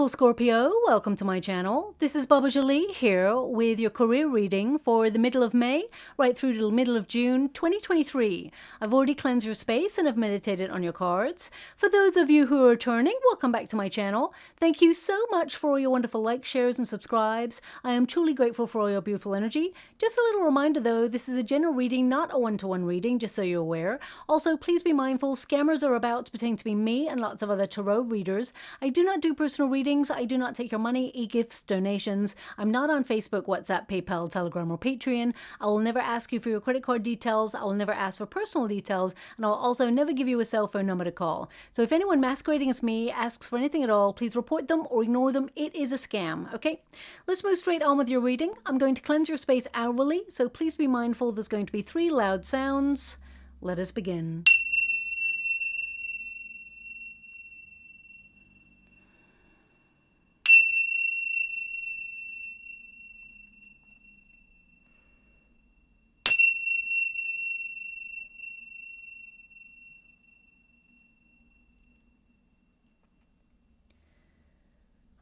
beautiful Scorpio, welcome to my channel. This is Baba Jolie here with your career reading for the middle of May right through to the middle of June 2023. I've already cleansed your space and have meditated on your cards. For those of you who are returning, welcome back to my channel. Thank you so much for all your wonderful likes, shares and subscribes. I am truly grateful for all your beautiful energy. Just a little reminder though, this is a general reading, not a one-to-one reading, just so you're aware. Also, please be mindful, scammers are about to pretend to be me and lots of other tarot readers. I do not do personal readings. I do not take your money, e-gifts, donations. I'm not on Facebook, WhatsApp, PayPal, Telegram, or Patreon. I will never ask you for your credit card details. I will never ask for personal details. And I'll also never give you a cell phone number to call. So if anyone masquerading as me asks for anything at all, please report them or ignore them. It is a scam, okay? Let's move straight on with your reading. I'm going to cleanse your space hourly, so please be mindful there's going to be 3 loud sounds. Let us begin.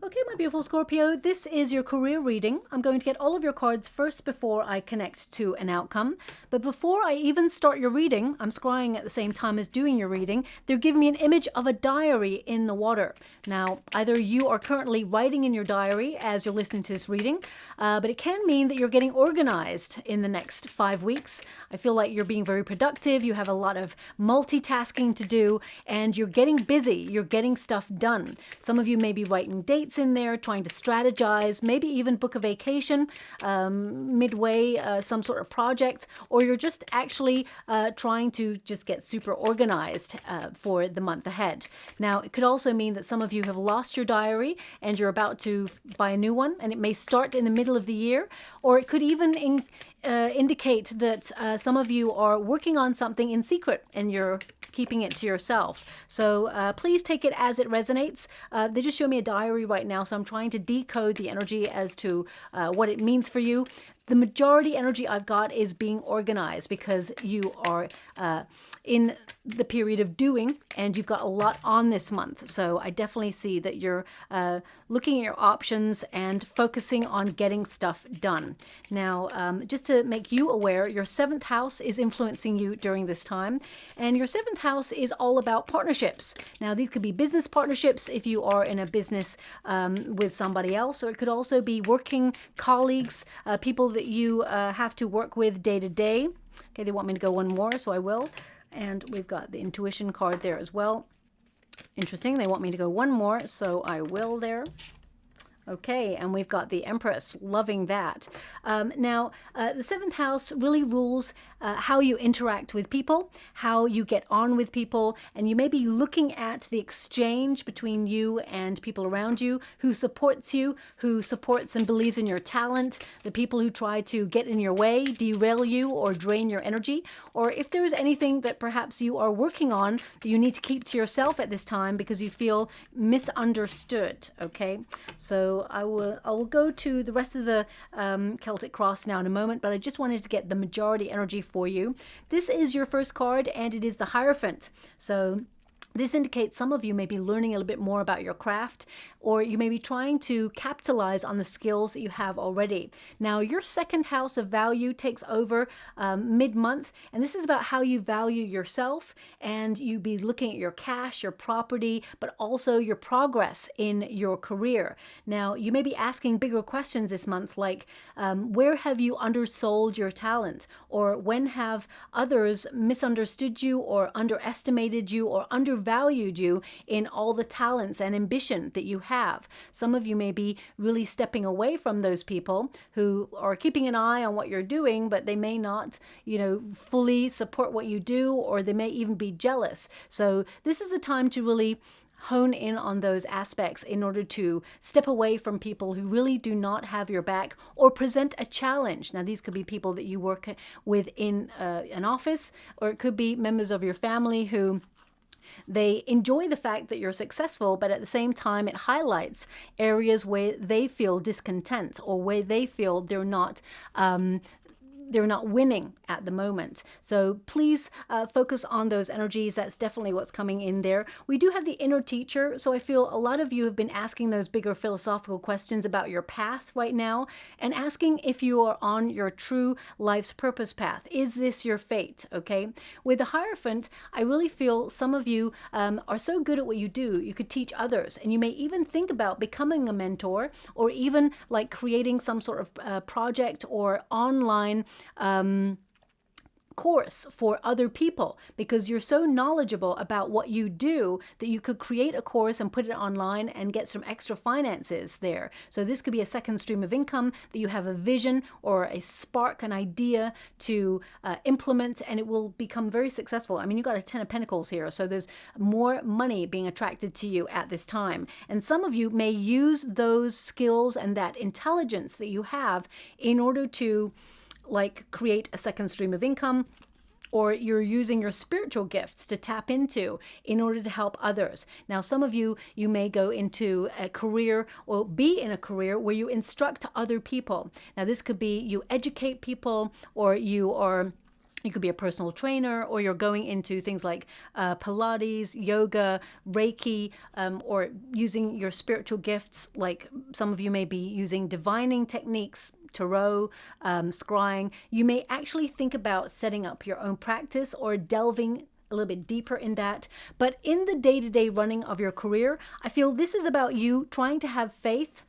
Okay, my beautiful Scorpio, this is your career reading. I'm going to get all of your cards first before I connect to an outcome. But before I even start your reading, I'm scrying at the same time as doing your reading, they're giving me an image of a diary in the water. Now, either you are currently writing in your diary as you're listening to this reading, but it can mean that you're getting organized in the next 5 weeks. I feel like you're being very productive, you have a lot of multitasking to do, and you're getting busy, you're getting stuff done. Some of you may be writing dates in there, trying to strategize, maybe even book a vacation midway, some sort of project, or you're just actually trying to just get super organized for the month ahead. Now, it could also mean that some of you have lost your diary and you're about to buy a new one, and it may start in the middle of the year, or it could even indicate that some of you are working on something in secret and you're keeping it to yourself. So please take it as it resonates. They just show me a diary right now, so I'm trying to decode the energy as to what it means for you. The majority energy I've got is being organized because you are in the period of doing and you've got a lot on this month. So I definitely see that you're looking at your options and focusing on getting stuff done. Now, just to make you aware, your 7th house is influencing you during this time, and your 7th house is all about partnerships. Now, these could be business partnerships if you are in a business with somebody else, or it could also be working colleagues, people that you have to work with day to day. Okay, they want me to go one more, so I will. And we've got the intuition card there as well. Interesting, they want me to go one more, so I will there. Okay, and we've got the Empress, loving that. Now, the 7th house really rules how you interact with people, how you get on with people, and you may be looking at the exchange between you and people around you, who supports you, who supports and believes in your talent, the people who try to get in your way, derail you, or drain your energy, or if there is anything that perhaps you are working on that you need to keep to yourself at this time because you feel misunderstood, okay? So I will go to the rest of the Celtic Cross now in a moment, but I just wanted to get the majority energy for you. This is your first card, and it is the Hierophant. So this indicates some of you may be learning a little bit more about your craft, or you may be trying to capitalize on the skills that you have already. Now, your 2nd house of value takes over mid-month, and this is about how you value yourself, and you be looking at your cash, your property, but also your progress in your career. Now, you may be asking bigger questions this month, like where have you undersold your talent, or when have others misunderstood you or underestimated you or undervalued you in all the talents and ambition that you have. Some of you may be really stepping away from those people who are keeping an eye on what you're doing, but they may not, fully support what you do, or they may even be jealous. So this is a time to really hone in on those aspects in order to step away from people who really do not have your back or present a challenge. Now, these could be people that you work with in an office, or it could be members of your family who they enjoy the fact that you're successful, but at the same time, it highlights areas where they feel discontent or where they feel they're not they're not winning at the moment. So please focus on those energies. That's definitely what's coming in there. We do have the inner teacher. So I feel a lot of you have been asking those bigger philosophical questions about your path right now and asking if you are on your true life's purpose path. Is this your fate? Okay. With the Hierophant, I really feel some of you are so good at what you do, you could teach others, and you may even think about becoming a mentor, or even like creating some sort of project or online course for other people, because you're so knowledgeable about what you do that you could create a course and put it online and get some extra finances there. So this could be a second stream of income that you have a vision or a spark, an idea to implement, and it will become very successful. I mean, you got a 10 of Pentacles here, so there's more money being attracted to you at this time. And some of you may use those skills and that intelligence that you have in order to like create a second stream of income, or you're using your spiritual gifts to tap into in order to help others. Now, some of you, you may go into a career or be in a career where you instruct other people. Now, this could be you educate people, or you could be a personal trainer, or you're going into things like Pilates, yoga, Reiki, or using your spiritual gifts. Like some of you may be using divining techniques, tarot, scrying. You may actually think about setting up your own practice or delving a little bit deeper in that. But in the day-to-day running of your career, I feel this is about you trying to have faith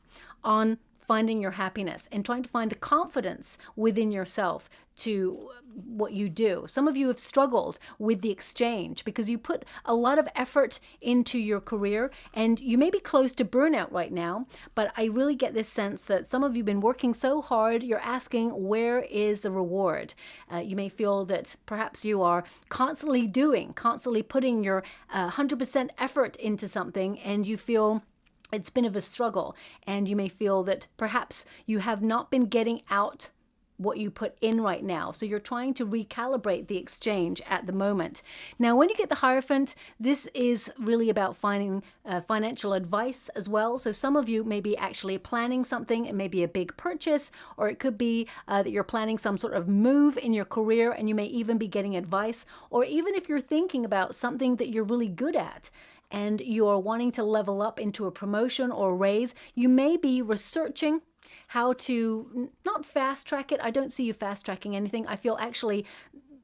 on finding your happiness and trying to find the confidence within yourself to what you do. Some of you have struggled with the exchange because you put a lot of effort into your career, and you may be close to burnout right now, but I really get this sense that some of you have been working so hard, you're asking, where is the reward? You may feel that perhaps you are constantly putting your 100% effort into something, and you feel it's been of a struggle, and you may feel that perhaps you have not been getting out what you put in right now. So you're trying to recalibrate the exchange at the moment. Now, when you get the Hierophant, this is really about finding financial advice as well. So some of you may be actually planning something. It may be a big purchase, or it could be that you're planning some sort of move in your career, and you may even be getting advice. Or even if you're thinking about something that you're really good at, and you're wanting to level up into a promotion or raise, you may be researching how to not fast track it. I don't see you fast tracking anything. I feel actually,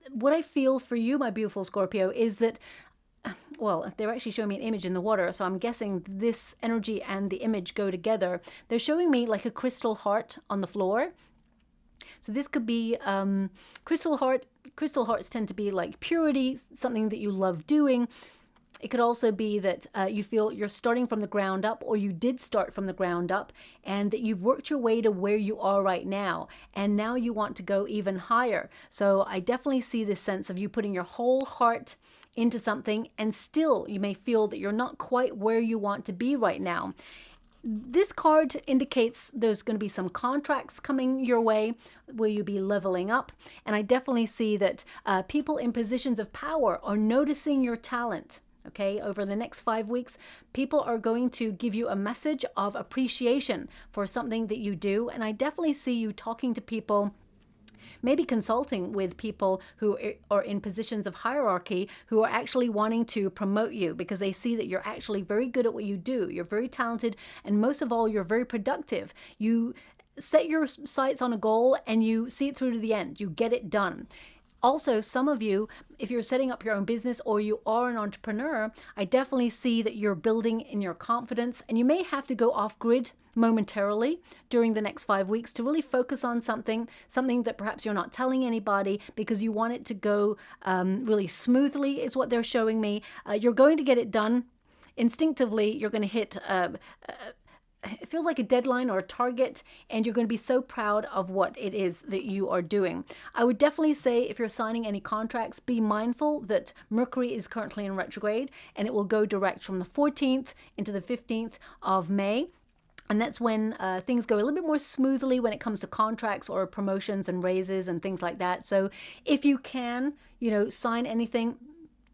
what I feel for you, my beautiful Scorpio, is that, well, they're actually showing me an image in the water, so I'm guessing this energy and the image go together. They're showing me like a crystal heart on the floor. So this could be crystal heart. Crystal hearts tend to be like purity, something that you love doing. It could also be that you feel you're starting from the ground up, or you did start from the ground up, and that you've worked your way to where you are right now, and now you want to go even higher. So I definitely see this sense of you putting your whole heart into something, and still you may feel that you're not quite where you want to be right now. This card indicates there's going to be some contracts coming your way where you'll be leveling up. And I definitely see that people in positions of power are noticing your talent. Okay, over the next 5 weeks, people are going to give you a message of appreciation for something that you do. And I definitely see you talking to people, maybe consulting with people who are in positions of hierarchy, who are actually wanting to promote you because they see that you're actually very good at what you do. You're very talented, and most of all, you're very productive. You set your sights on a goal and you see it through to the end. You get it done. Also, some of you, if you're setting up your own business or you are an entrepreneur, I definitely see that you're building in your confidence, and you may have to go off grid momentarily during the next 5 weeks to really focus on something that perhaps you're not telling anybody because you want it to go really smoothly, is what they're showing me. You're going to get it done. Instinctively, you're going to hit it feels like a deadline or a target, and you're going to be so proud of what it is that you are doing. I would definitely say, if you're signing any contracts, be mindful that Mercury is currently in retrograde, and it will go direct from the 14th into the 15th of May. And that's when things go a little bit more smoothly when it comes to contracts or promotions and raises and things like that. So if you can, sign anything,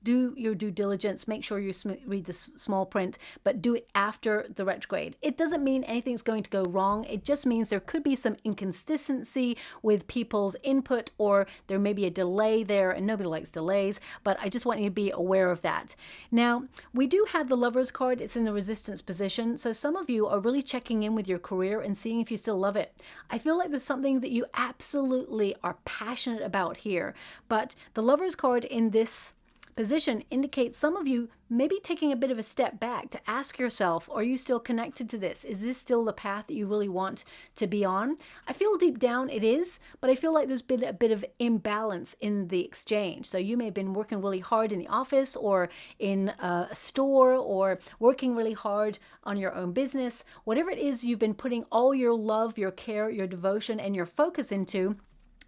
do your due diligence, make sure you read the small print, but do it after the retrograde. It doesn't mean anything's going to go wrong. It just means there could be some inconsistency with people's input, or there may be a delay there, and nobody likes delays, but I just want you to be aware of that. Now, we do have the Lovers card. It's in the resistance position. So some of you are really checking in with your career and seeing if you still love it. I feel like there's something that you absolutely are passionate about here, but the Lovers card in this position indicates some of you maybe taking a bit of a step back to ask yourself, are you still connected to this? Is this still the path that you really want to be on? I feel deep down it is, but I feel like there's been a bit of imbalance in the exchange. So you may have been working really hard in the office or in a store, or working really hard on your own business. Whatever it is you've been putting all your love, your care, your devotion, and your focus into,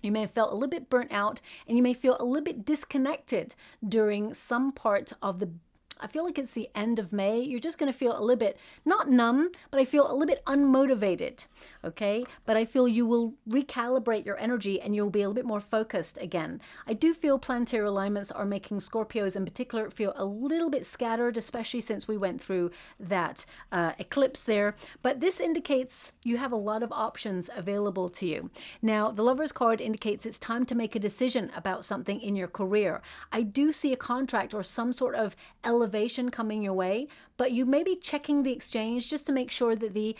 you may have felt a little bit burnt out, and you may feel a little bit disconnected during some part of the, I feel like it's the end of May. You're just going to feel a little bit, not numb, but I feel a little bit unmotivated, okay? But I feel you will recalibrate your energy and you'll be a little bit more focused again. I do feel planetary alignments are making Scorpios in particular feel a little bit scattered, especially since we went through that eclipse there. But this indicates you have a lot of options available to you. Now, the Lovers card indicates it's time to make a decision about something in your career. I do see a contract or some sort of elevation coming your way, but you may be checking the exchange just to make sure that the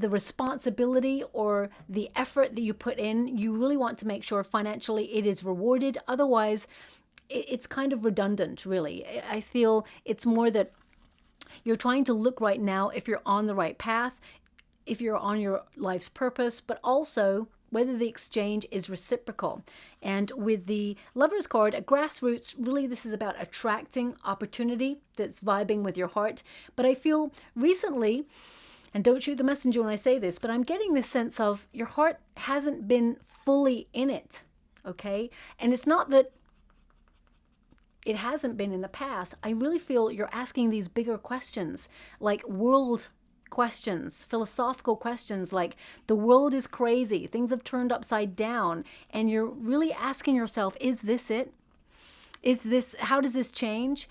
responsibility or the effort that you put in, you really want to make sure financially it is rewarded. Otherwise, it's kind of redundant, really. I feel it's more that you're trying to look right now if you're on the right path, if you're on your life's purpose, but also whether the exchange is reciprocal. And with the Lovers card, at grassroots, really this is about attracting opportunity that's vibing with your heart. But I feel recently, and don't shoot the messenger when I say this, but I'm getting this sense of your heart hasn't been fully in it, okay? And it's not that it hasn't been in the past. I really feel you're asking these bigger questions, like world questions, philosophical questions, like the world is crazy, things have turned upside down, and you're really asking yourself, is this it? Is this, how does this change?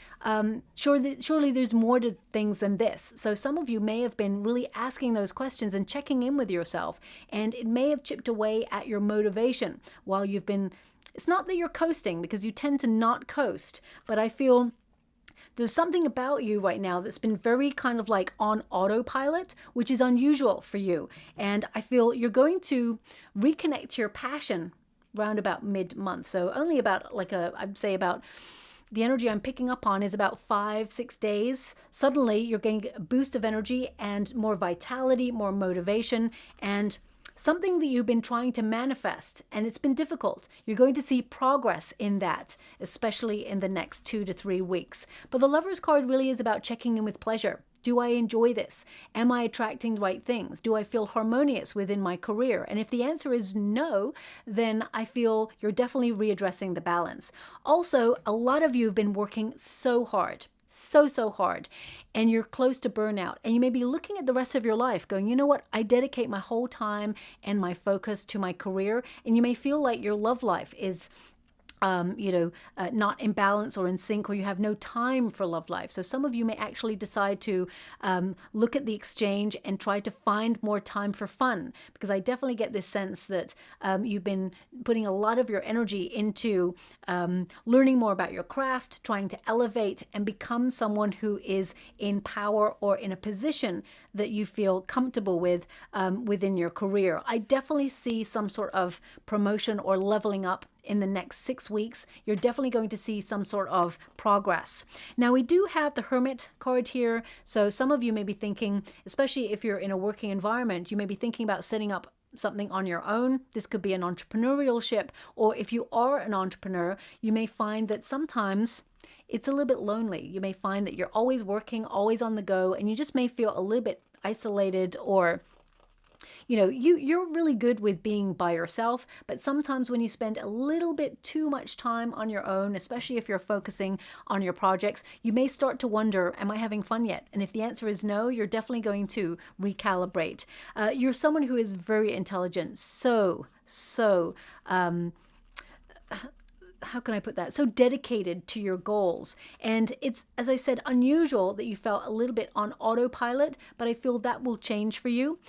Surely there's more to things than this. So some of you may have been really asking those questions and checking in with yourself, and it may have chipped away at your motivation while you've been, it's not that you're coasting, because you tend to not coast, but I feel there's something about you right now that's been very kind of like on autopilot, which is unusual for you. And I feel you're going to reconnect to your passion around about mid-month. So only about I'd say about, the energy I'm picking up on is about 5-6 days. Suddenly you're getting a boost of energy and more vitality, more motivation, and something that you've been trying to manifest, and it's been difficult. You're going to see progress in that, especially in the next 2 to 3 weeks. But the Lovers card really is about checking in with pleasure. Do I enjoy this? Am I attracting the right things? Do I feel harmonious within my career? And if the answer is no, then I feel you're definitely readdressing the balance. Also, a lot of you have been working so hard. So hard, and you're close to burnout, and you may be looking at the rest of your life going, you know what, I dedicate my whole time and my focus to my career, and you may feel like your love life is not in balance or in sync, or you have no time for love life. So some of you may actually decide to look at the exchange and try to find more time for fun, because I definitely get this sense that you've been putting a lot of your energy into learning more about your craft, trying to elevate and become someone who is in power or in a position that you feel comfortable with within your career. I definitely see some sort of promotion or leveling up in the next 6 weeks. You're definitely going to see some sort of progress. Now, we do have the Hermit card here. So some of you may be thinking, especially if you're in a working environment, you may be thinking about setting up something on your own. This could be an entrepreneurship, or if you are an entrepreneur, you may find that sometimes it's a little bit lonely. You may find that you're always working, always on the go, and you just may feel a little bit isolated, or you're really good with being by yourself, but sometimes when you spend a little bit too much time on your own, especially if you're focusing on your projects, you may start to wonder, am I having fun yet? And if the answer is no, you're definitely going to recalibrate. You're someone who is very intelligent, so how can I put that? So dedicated to your goals. And it's, as I said, unusual that you felt a little bit on autopilot, but I feel that will change for you.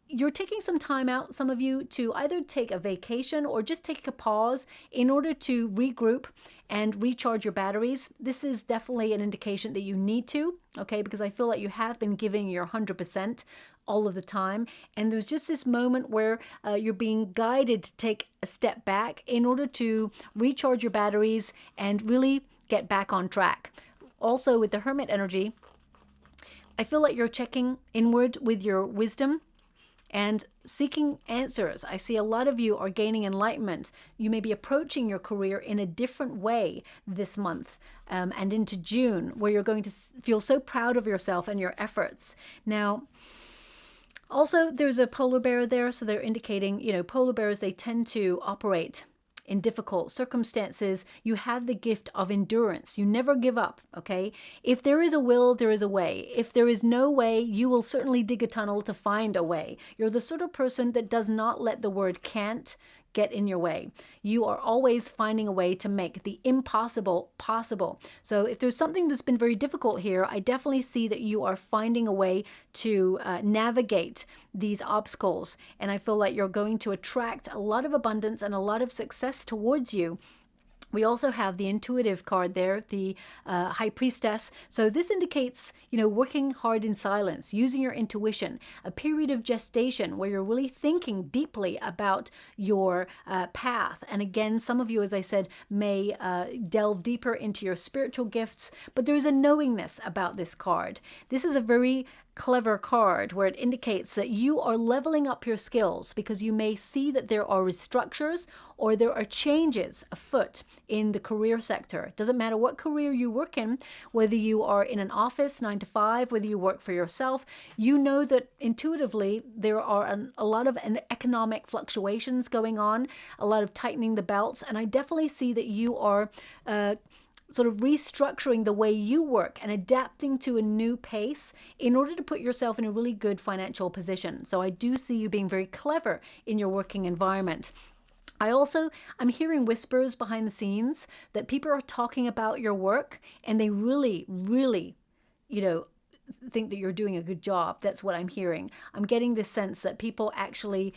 You're taking some time out, some of you, to either take a vacation or just take a pause in order to regroup and recharge your batteries. This is definitely an indication that you need to, okay, because I feel like you have been giving your 100% all of the time. And there's just this moment where you're being guided to take a step back in order to recharge your batteries and really get back on track. Also, with the Hermit energy, I feel like you're checking inward with your wisdom and seeking answers. I see a lot of you are gaining enlightenment. You may be approaching your career in a different way this month and into June, where you're going to feel so proud of yourself and your efforts. Now, also, there's a polar bear there, so they're indicating, polar bears, they tend to operate in difficult circumstances. You have the gift of endurance. You never give up, okay? If there is a will, there is a way. If there is no way, you will certainly dig a tunnel to find a way. You're the sort of person that does not let the word can't get in your way. You are always finding a way to make the impossible possible. So if there's something that's been very difficult here, I definitely see that you are finding a way to navigate these obstacles. And I feel like you're going to attract a lot of abundance and a lot of success towards you. We also have the intuitive card there, the High Priestess. So this indicates, working hard in silence, using your intuition, a period of gestation where you're really thinking deeply about your path. And again, some of you, as I said, may delve deeper into your spiritual gifts, but there's a knowingness about this card. This is a very clever card where it indicates that you are leveling up your skills because you may see that there are restructures or there are changes afoot in the career sector. It doesn't matter what career you work in, whether you are in an office 9 to 5, whether you work for yourself, you know that intuitively there are a lot of economic fluctuations going on, a lot of tightening the belts, and I definitely see that you are sort of restructuring the way you work and adapting to a new pace in order to put yourself in a really good financial position. So I do see you being very clever in your working environment. I'm hearing whispers behind the scenes that people are talking about your work and they really, really, think that you're doing a good job. That's what I'm hearing. I'm getting this sense that people actually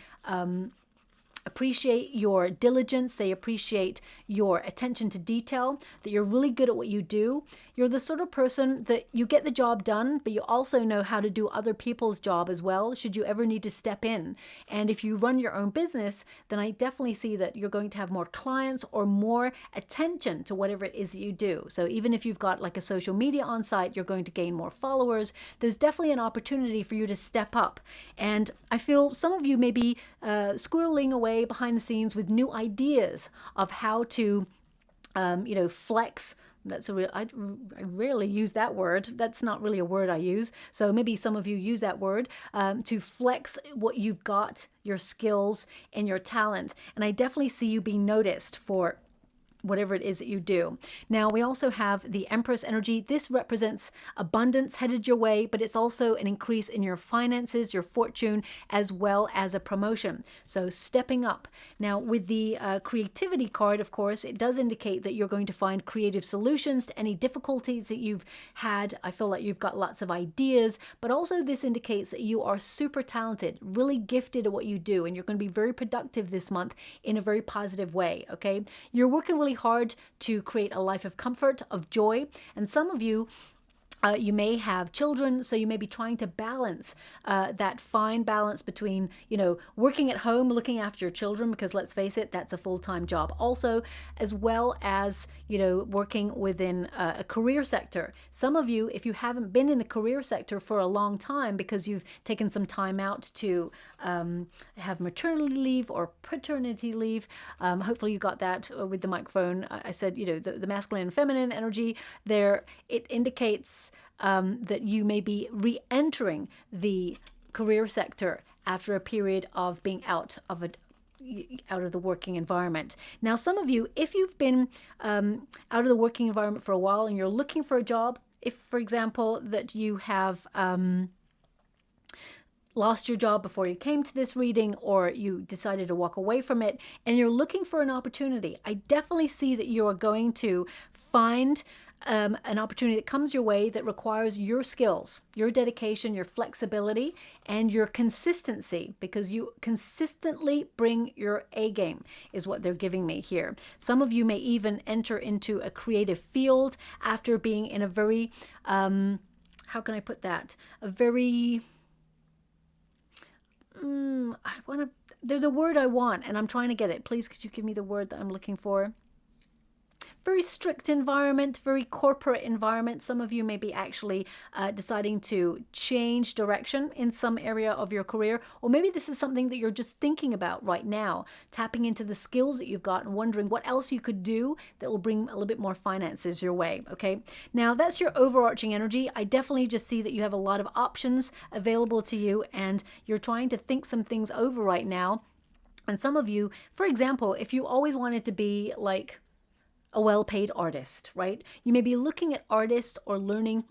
appreciate your diligence. They appreciate your attention to detail, that you're really good at what you do. You're the sort of person that you get the job done, but you also know how to do other people's job as well, should you ever need to step in. And if you run your own business, then I definitely see that you're going to have more clients or more attention to whatever it is that you do. So even if you've got like a social media on site, you're going to gain more followers. There's definitely an opportunity for you to step up. And I feel some of you may be squirreling away behind the scenes with new ideas of how to, flex. That's a real, I rarely use that word. That's not really a word I use. So maybe some of you use that word to flex what you've got, your skills and your talent. And I definitely see you being noticed for whatever it is that you do. Now, we also have the Empress energy. This represents abundance headed your way, but it's also an increase in your finances, your fortune, as well as a promotion. So stepping up. Now, with the creativity card, of course, it does indicate that you're going to find creative solutions to any difficulties that you've had. I feel like you've got lots of ideas, but also this indicates that you are super talented, really gifted at what you do, and you're going to be very productive this month in a very positive way, okay? You're working really hard to create a life of comfort, of joy, and some of you you may have children, so you may be trying to balance that fine balance between, working at home, looking after your children, because let's face it, that's a full-time job also, as well as, working within a career sector. Some of you, if you haven't been in the career sector for a long time because you've taken some time out to have maternity leave or paternity leave, hopefully you got that with the microphone. I said, the masculine and feminine energy there, it indicates that you may be re-entering the career sector after a period of being out of the working environment. Now, some of you, if you've been out of the working environment for a while and you're looking for a job, if, for example, that you have lost your job before you came to this reading, or you decided to walk away from it and you're looking for an opportunity, I definitely see that you are going to find an opportunity that comes your way that requires your skills, your dedication, your flexibility, and your consistency, because you consistently bring your A game is what they're giving me here. Some of you may even enter into a creative field after being in a very, how can I put that? A very, there's a word I want and I'm trying to get it. Please, could you give me the word that I'm looking for? Very strict environment, very corporate environment. Some of you may be actually deciding to change direction in some area of your career, or maybe this is something that you're just thinking about right now, tapping into the skills that you've got and wondering what else you could do that will bring a little bit more finances your way. Okay, now that's your overarching energy. I definitely just see that you have a lot of options available to you and you're trying to think some things over right now. And some of you, for example, if you always wanted to be like a well-paid artist, right? You may be looking at artists or learning,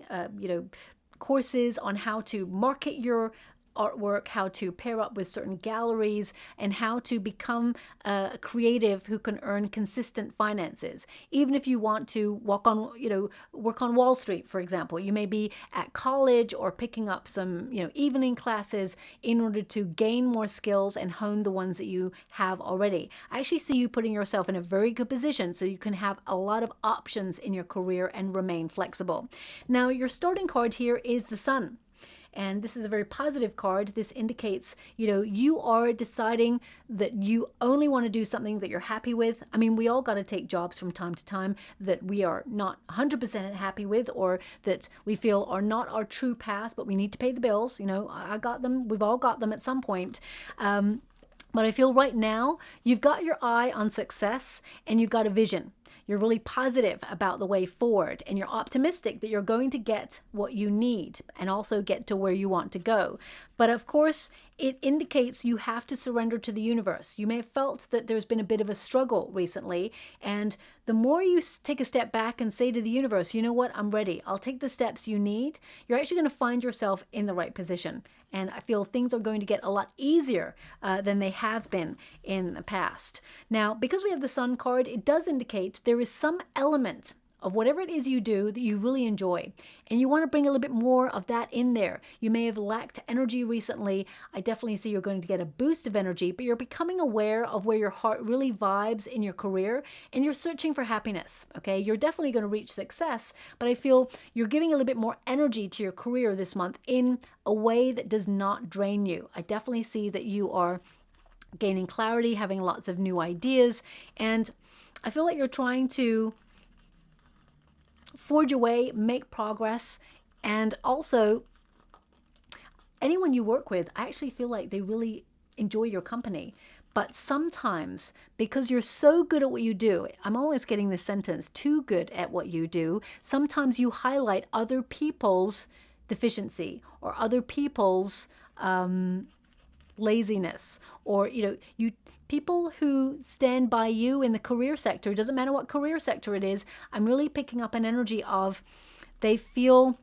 courses on how to market your artwork, how to pair up with certain galleries, and how to become a creative who can earn consistent finances. Even if you want to work on Wall Street, for example, you may be at college or picking up some, evening classes in order to gain more skills and hone the ones that you have already. I actually see you putting yourself in a very good position so you can have a lot of options in your career and remain flexible. Now, your starting card here is the Sun. And this is a very positive card. This indicates, you are deciding that you only want to do something that you're happy with. I mean, we all got to take jobs from time to time that we are not 100% happy with, or that we feel are not our true path, but we need to pay the bills. I got them. We've all got them at some point. But I feel right now you've got your eye on success and you've got a vision. You're really positive about the way forward and you're optimistic that you're going to get what you need and also get to where you want to go. But of course, it indicates you have to surrender to the universe. You may have felt that there's been a bit of a struggle recently, and the more you take a step back and say to the universe, you know what, I'm ready, I'll take the steps you need, you're actually going to find yourself in the right position. And I feel things are going to get a lot easier than they have been in the past. Now, because we have the Sun card, it does indicate there is some element of whatever it is you do that you really enjoy. And you want to bring a little bit more of that in there. You may have lacked energy recently. I definitely see you're going to get a boost of energy, but you're becoming aware of where your heart really vibes in your career and you're searching for happiness. Okay, you're definitely going to reach success, but I feel you're giving a little bit more energy to your career this month in a way that does not drain you. I definitely see that you are gaining clarity, having lots of new ideas, and I feel like you're trying to forge your way, make progress, and also anyone you work with, I actually feel like they really enjoy your company. But sometimes, because you're so good at what you do, I'm always getting this sentence, too good at what you do, sometimes you highlight other people's deficiency or other people's laziness, or people who stand by you in the career sector. It doesn't matter what career sector it is. I'm really picking up an energy of they feel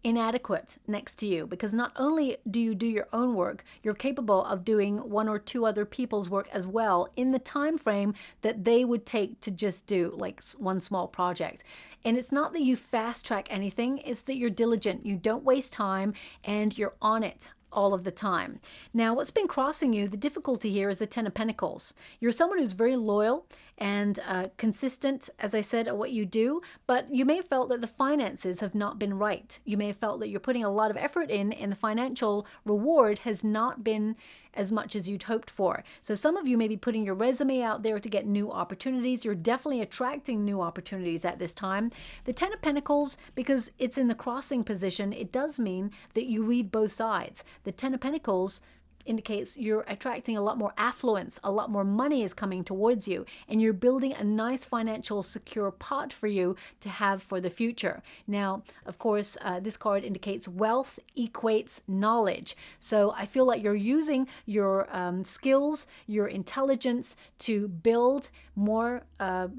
inadequate next to you, because not only do you do your own work, you're capable of doing one or two other people's work as well in the time frame that they would take to just do like one small project. And it's not that you fast track anything, it's that you're diligent, you don't waste time, and you're on it all of the time. Now, what's been crossing you, the difficulty here is the Ten of Pentacles. You're someone who's very loyal and consistent, as I said, at what you do, but you may have felt that the finances have not been right. You may have felt that you're putting a lot of effort in and the financial reward has not been as much as you'd hoped for. So some of you may be putting your resume out there to get new opportunities. You're definitely attracting new opportunities at this time. The Ten of Pentacles, because it's in the crossing position, it does mean that you read both sides. The Ten of Pentacles indicates you're attracting a lot more affluence, a lot more money is coming towards you, and you're building a nice financial secure pot for you to have for the future. Now, of course, this card indicates wealth equates knowledge. So I feel like you're using your skills, your intelligence to build more, how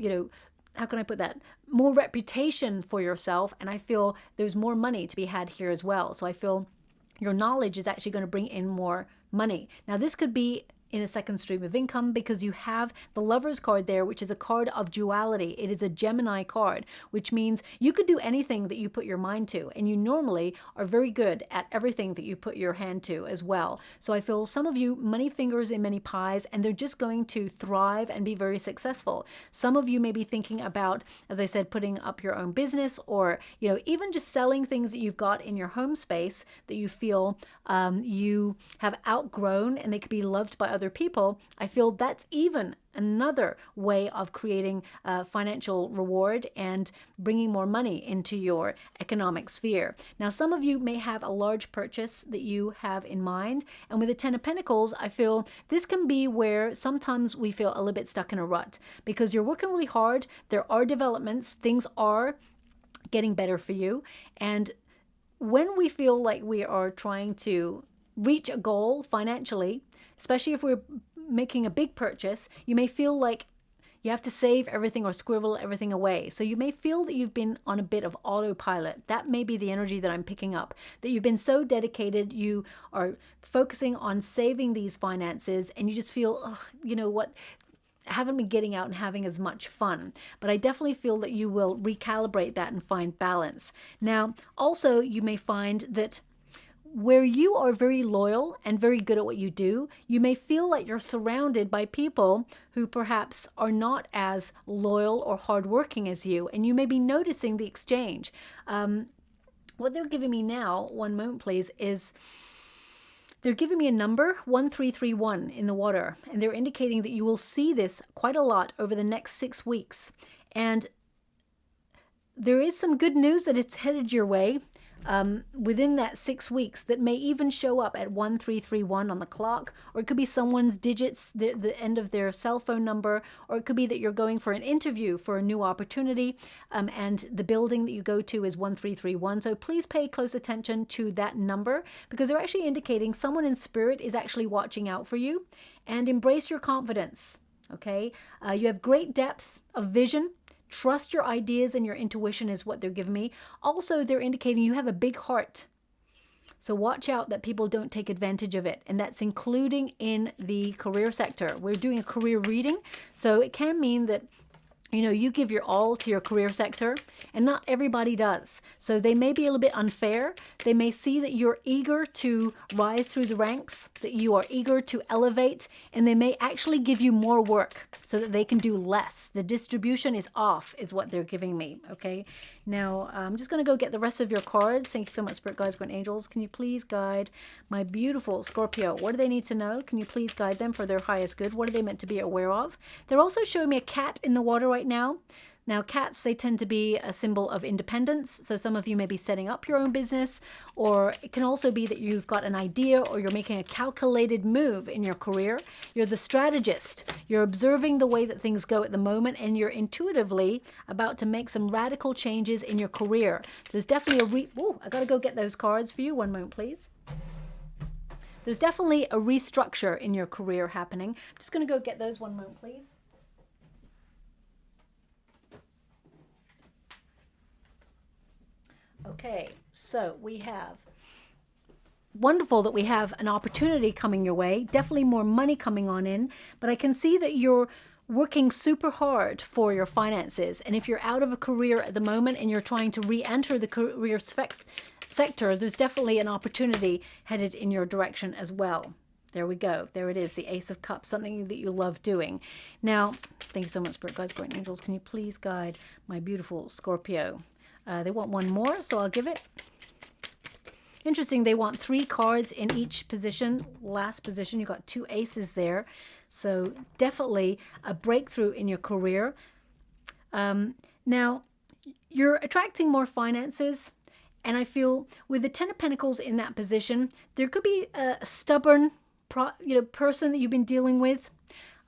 can I put that? More reputation for yourself. And I feel there's more money to be had here as well. So I feel your knowledge is actually going to bring in more money. Now, this could be in a second stream of income because you have the Lover's card there, which is a card of duality. It is a Gemini card, which means you could do anything that you put your mind to, and you normally are very good at everything that you put your hand to as well. So I feel some of you, money fingers in many pies, and they're just going to thrive and be very successful. Some of you may be thinking about, as I said, putting up your own business, or even just selling things that you've got in your home space that you feel you have outgrown, and they could be loved by other people. I feel that's even another way of creating financial reward and bringing more money into your economic sphere. Now, some of you may have a large purchase that you have in mind, and with the Ten of Pentacles, I feel this can be where sometimes we feel a little bit stuck in a rut because you're working really hard. There are developments, things are getting better for you, and when we feel like we are trying to reach a goal financially, especially if we're making a big purchase, you may feel like you have to save everything or scribble everything away. So you may feel that you've been on a bit of autopilot. That may be the energy that I'm picking up, that you've been so dedicated, you are focusing on saving these finances, and you just feel, oh, you know what, haven't been getting out and having as much fun. But I definitely feel that you will recalibrate that and find balance. Now, also, you may find that where you are very loyal and very good at what you do, you may feel like you're surrounded by people who perhaps are not as loyal or hardworking as you, and you may be noticing the exchange. What they're giving me now, one moment please, is they're giving me a number 1331 in the water, and they're indicating that you will see this quite a lot over the next 6 weeks. And there is some good news that it's headed your way within that 6 weeks that may even show up at 1331 on the clock, or it could be someone's digits, the end of their cell phone number, or it could be that you're going for an interview for a new opportunity, and the building that you go to is 1331. So please pay close attention to that number, because they're actually indicating someone in spirit is actually watching out for you. And embrace your confidence. Okay, you have great depth of vision. Trust your ideas and your intuition is what they're giving me. Also, they're indicating you have a big heart. So watch out that people don't take advantage of it. And that's including in the career sector. We're doing a career reading. So it can mean that you give your all to your career sector, and not everybody does. So they may be a little bit unfair. They may see that you're eager to rise through the ranks, that you are eager to elevate, and they may actually give you more work so that they can do less. The distribution is off, is what they're giving me, okay? Now, I'm just going to go get the rest of your cards. Thank you so much, Spirit Guides, Guardian Angels. Can you please guide my beautiful Scorpio? What do they need to know? Can you please guide them for their highest good? What are they meant to be aware of? They're also showing me a cat in the water right now. Now, cats, they tend to be a symbol of independence. So some of you may be setting up your own business, or it can also be that you've got an idea or you're making a calculated move in your career. You're the strategist. You're observing the way that things go at the moment, and you're intuitively about to make some radical changes in your career. There's definitely I got to go get those cards for you. One moment, please. There's definitely a restructure in your career happening. I'm just going to go get those. One moment, please. Okay, so we have, wonderful that we have an opportunity coming your way, definitely more money coming on in, but I can see that you're working super hard for your finances. And if you're out of a career at the moment and you're trying to re-enter the career sector, there's definitely an opportunity headed in your direction as well. There we go. There it is, the Ace of Cups, something that you love doing. Now, thank you so much, Spirit Guides, Guardian Angels. Can you please guide my beautiful Scorpio? They want one more, so I'll give it. Interesting, they want 3 cards in each position. Last position, you got 2 aces there. So definitely a breakthrough in your career. Now, you're attracting more finances. And I feel with the Ten of Pentacles in that position, there could be a stubborn person that you've been dealing with.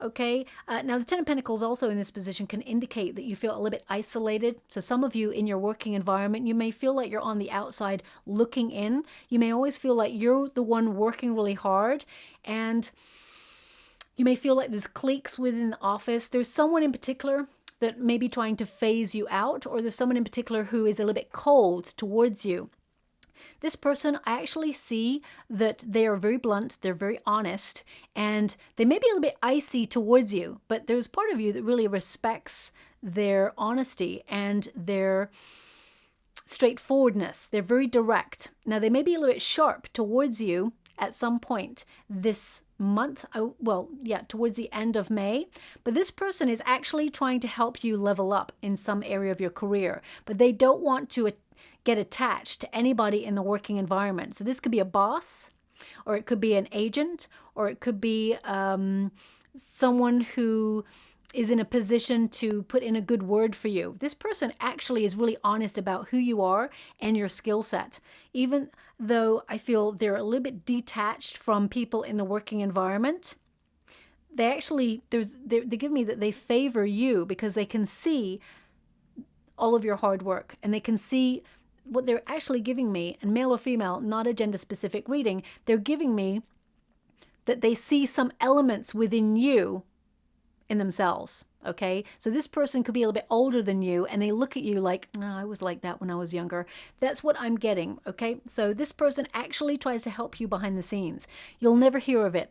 Okay, now the Ten of Pentacles also in this position can indicate that you feel a little bit isolated. So some of you in your working environment, you may feel like you're on the outside looking in. You may always feel like you're the one working really hard, and you may feel like there's cliques within the office. There's someone in particular that may be trying to phase you out, or there's someone in particular who is a little bit cold towards you. This person, I actually see that they are very blunt, they're very honest, and they may be a little bit icy towards you, but there's part of you that really respects their honesty and their straightforwardness. They're very direct. Now, they may be a little bit sharp towards you at some point this month, well, yeah, towards the end of May, but this person is actually trying to help you level up in some area of your career, but they don't want to get attached to anybody in the working environment. So this could be a boss, or it could be an agent, or it could be someone who is in a position to put in a good word for you. This person actually is really honest about who you are and your skill set. Even though I feel they're a little bit detached from people in the working environment, they actually, they give me that they favor you because they can see all of your hard work, and they can see what they're actually giving me, and male or female, not a gender specific reading, they're giving me that they see some elements within you in themselves. Okay, so this person could be a little bit older than you, and they look at you like, oh, I was like that when I was younger. That's what I'm getting. Okay, so this person actually tries to help you behind the scenes. You'll never hear of it.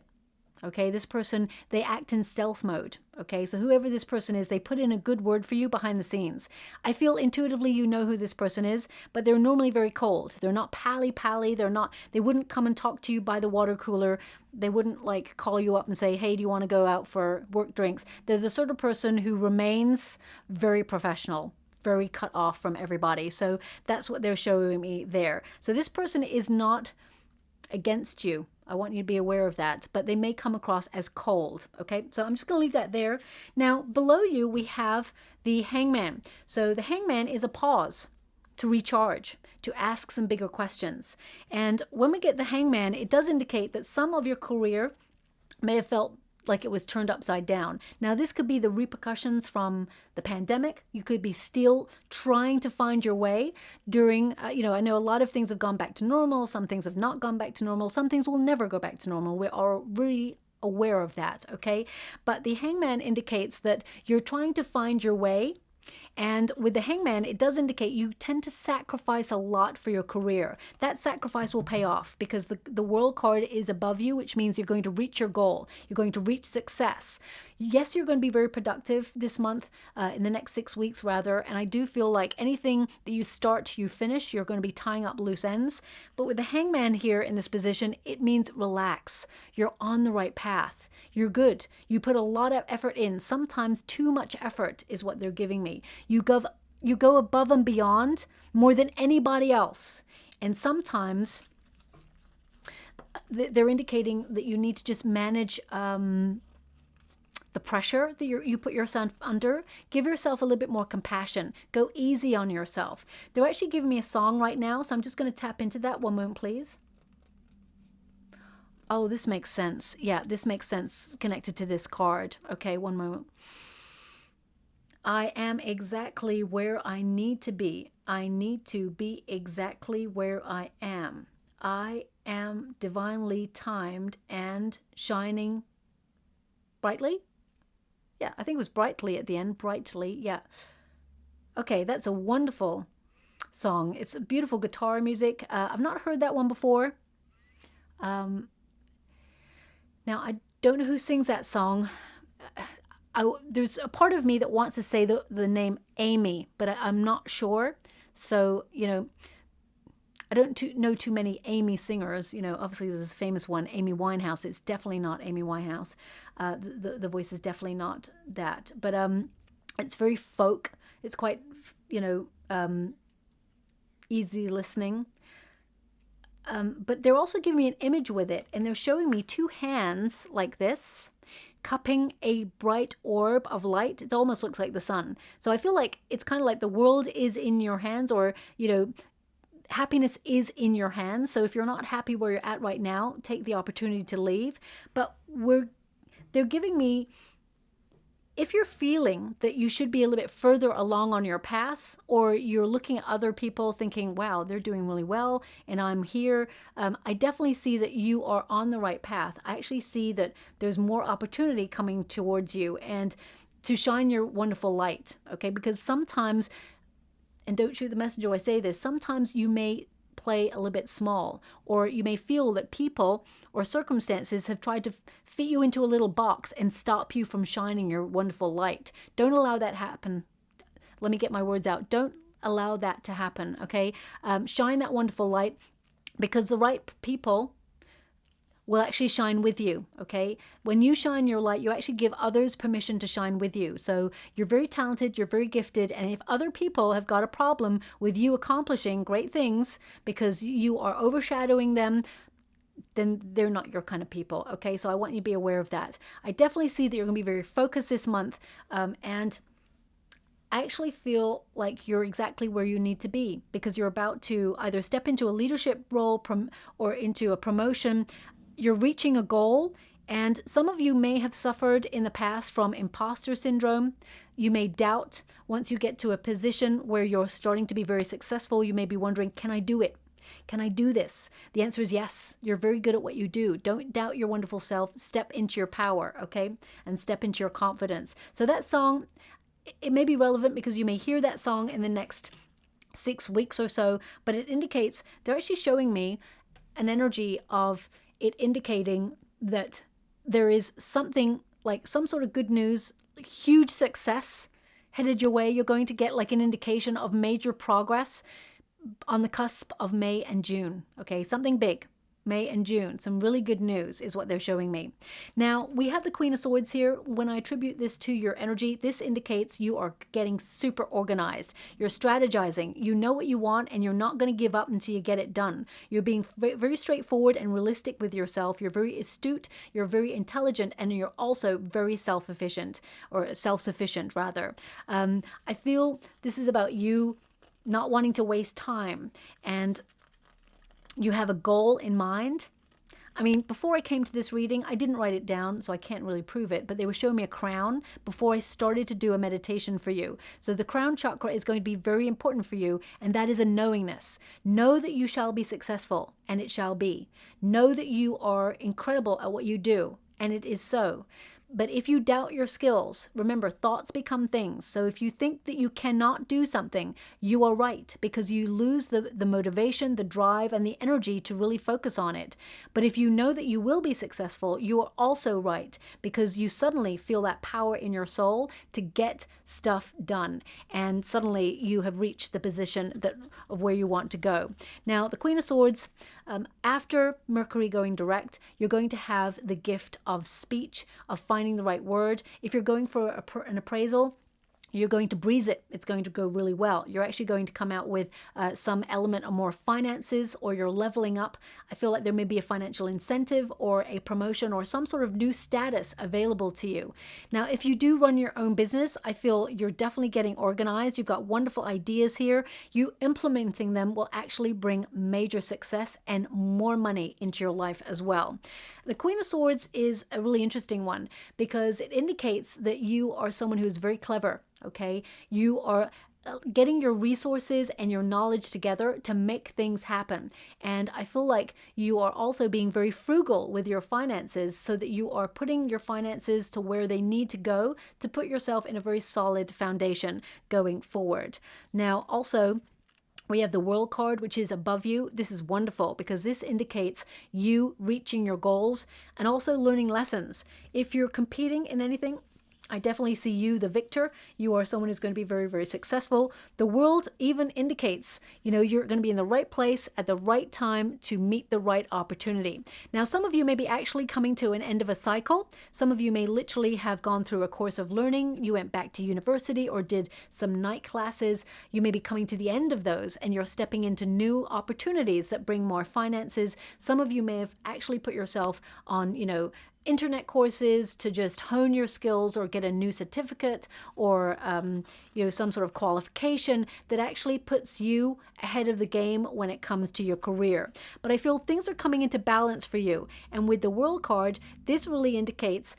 Okay, this person, they act in stealth mode. Okay, so whoever this person is, they put in a good word for you behind the scenes. I feel intuitively you know who this person is, but they're normally very cold. They're not pally. They wouldn't come and talk to you by the water cooler. They wouldn't like call you up and say, hey, do you want to go out for work drinks? They're the sort of person who remains very professional, very cut off from everybody. So that's what they're showing me there. So this person is not against you. I want you to be aware of that, but they may come across as cold. Okay, so I'm just going to leave that there. Now, below you, we have the Hangman. So the Hangman is a pause to recharge, to ask some bigger questions. And when we get the Hangman, it does indicate that some of your career may have felt like it was turned upside down. Now, this could be the repercussions from the pandemic. You could be still trying to find your way during, I know a lot of things have gone back to normal. Some things have not gone back to normal. Some things will never go back to normal. We are really aware of that, okay? But the Hangman indicates that you're trying to find your way. And with the Hangman, it does indicate you tend to sacrifice a lot for your career. That sacrifice will pay off because the World card is above you, which means you're going to reach your goal. You're going to reach success. Yes, you're going to be very productive this month, in the next 6 weeks rather. And I do feel like anything that you start, you finish. You're going to be tying up loose ends. But with the Hangman here in this position, it means relax. You're on the right path. You're good. You put a lot of effort in. Sometimes too much effort is what they're giving me. You go above and beyond more than anybody else. And sometimes they're indicating that you need to just manage the pressure that you put yourself under. Give yourself a little bit more compassion. Go easy on yourself. They're actually giving me a song right now, so I'm just going to tap into that. One moment, please. Oh, this makes sense. Yeah, this makes sense connected to this card. Okay, one moment. I am exactly where I need to be. I need to be exactly where I am. I am divinely timed and shining brightly. Yeah, I think it was brightly at the end. Brightly, yeah. Okay, that's a wonderful song. It's beautiful guitar music. I've not heard that one before. Now, I don't know who sings that song. There's a part of me that wants to say the name Amy, but I'm not sure. So, I don't know too many Amy singers. Obviously there's this famous one, Amy Winehouse. It's definitely not Amy Winehouse. The voice is definitely not that. But it's very folk. It's quite, easy listening. But they're also giving me an image with it, and they're showing me two hands like this, cupping a bright orb of light. It almost looks like the sun. So I feel like it's kind of like the world is in your hands, or, happiness is in your hands. So if you're not happy where you're at right now, take the opportunity to leave. But they're giving me, if you're feeling that you should be a little bit further along on your path, or you're looking at other people thinking, wow, they're doing really well and I'm here, I definitely see that you are on the right path. I actually see that there's more opportunity coming towards you and to shine your wonderful light, okay? Because sometimes, and don't shoot the messenger when I say this, sometimes you may play a little bit small, or you may feel that people or circumstances have tried to fit you into a little box and stop you from shining your wonderful light. Don't allow that happen. Let me get my words out. Don't allow that to happen, okay? Shine that wonderful light, because the right people will actually shine with you, okay? When you shine your light, you actually give others permission to shine with you. So you're very talented, you're very gifted, and if other people have got a problem with you accomplishing great things because you are overshadowing them, then they're not your kind of people, okay? So I want you to be aware of that. I definitely see that you're going to be very focused this month, and I actually feel like you're exactly where you need to be, because you're about to either step into a leadership role or into a promotion. You're reaching a goal, and some of you may have suffered in the past from imposter syndrome. You may doubt once you get to a position where you're starting to be very successful. You may be wondering, can I do it? Can I do this? The answer is yes. You're very good at what you do. Don't doubt your wonderful self. Step into your power, okay? And step into your confidence. So that song, it may be relevant because you may hear that song in the next 6 weeks or so, but it indicates, they're actually showing me an energy of it indicating that there is something like some sort of good news, huge success headed your way. You're going to get like an indication of major progress on the cusp of May and June. Okay, something big. May and June. Some really good news is what they're showing me. Now, we have the Queen of Swords here. When I attribute this to your energy, this indicates you are getting super organized. You're strategizing. You know what you want, and you're not going to give up until you get it done. You're being very straightforward and realistic with yourself. You're very astute. You're very intelligent, and you're also very self-efficient, or self-sufficient rather. I feel this is about you not wanting to waste time, and you have a goal in mind. I mean, before I came to this reading, I didn't write it down, so I can't really prove it, but they were showing me a crown before I started to do a meditation for you. So the crown chakra is going to be very important for you, and that is a knowingness. Know that you shall be successful, and it shall be. Know that you are incredible at what you do, and it is so. But if you doubt your skills, remember, thoughts become things. So if you think that you cannot do something, you are right, because you lose the motivation, the drive, and the energy to really focus on it. But if you know that you will be successful, you are also right, because you suddenly feel that power in your soul to get stuff done. And suddenly you have reached the position of where you want to go. Now, the Queen of Swords, after Mercury going direct, you're going to have the gift of speech, of finding the right word. If you're going for an appraisal, you're going to breeze it. It's going to go really well. You're actually going to come out with some element of more finances, or you're leveling up. I feel like there may be a financial incentive or a promotion or some sort of new status available to you. Now, if you do run your own business, I feel you're definitely getting organized. You've got wonderful ideas here. You implementing them will actually bring major success and more money into your life as well. The Queen of Swords is a really interesting one because it indicates that you are someone who is very clever. Okay, you are getting your resources and your knowledge together to make things happen. And I feel like you are also being very frugal with your finances, so that you are putting your finances to where they need to go to put yourself in a very solid foundation going forward. Now, also, we have the World card, which is above you. This is wonderful because this indicates you reaching your goals and also learning lessons. If you're competing in anything, I definitely see you, the victor. You are someone who's going to be very, very successful. The World even indicates, you're going to be in the right place at the right time to meet the right opportunity. Now, some of you may be actually coming to an end of a cycle. Some of you may literally have gone through a course of learning. You went back to university or did some night classes. You may be coming to the end of those, and you're stepping into new opportunities that bring more finances. Some of you may have actually put yourself on, internet courses to just hone your skills or get a new certificate or some sort of qualification that actually puts you ahead of the game when it comes to your career. But I feel things are coming into balance for you, and with the World card, this really indicates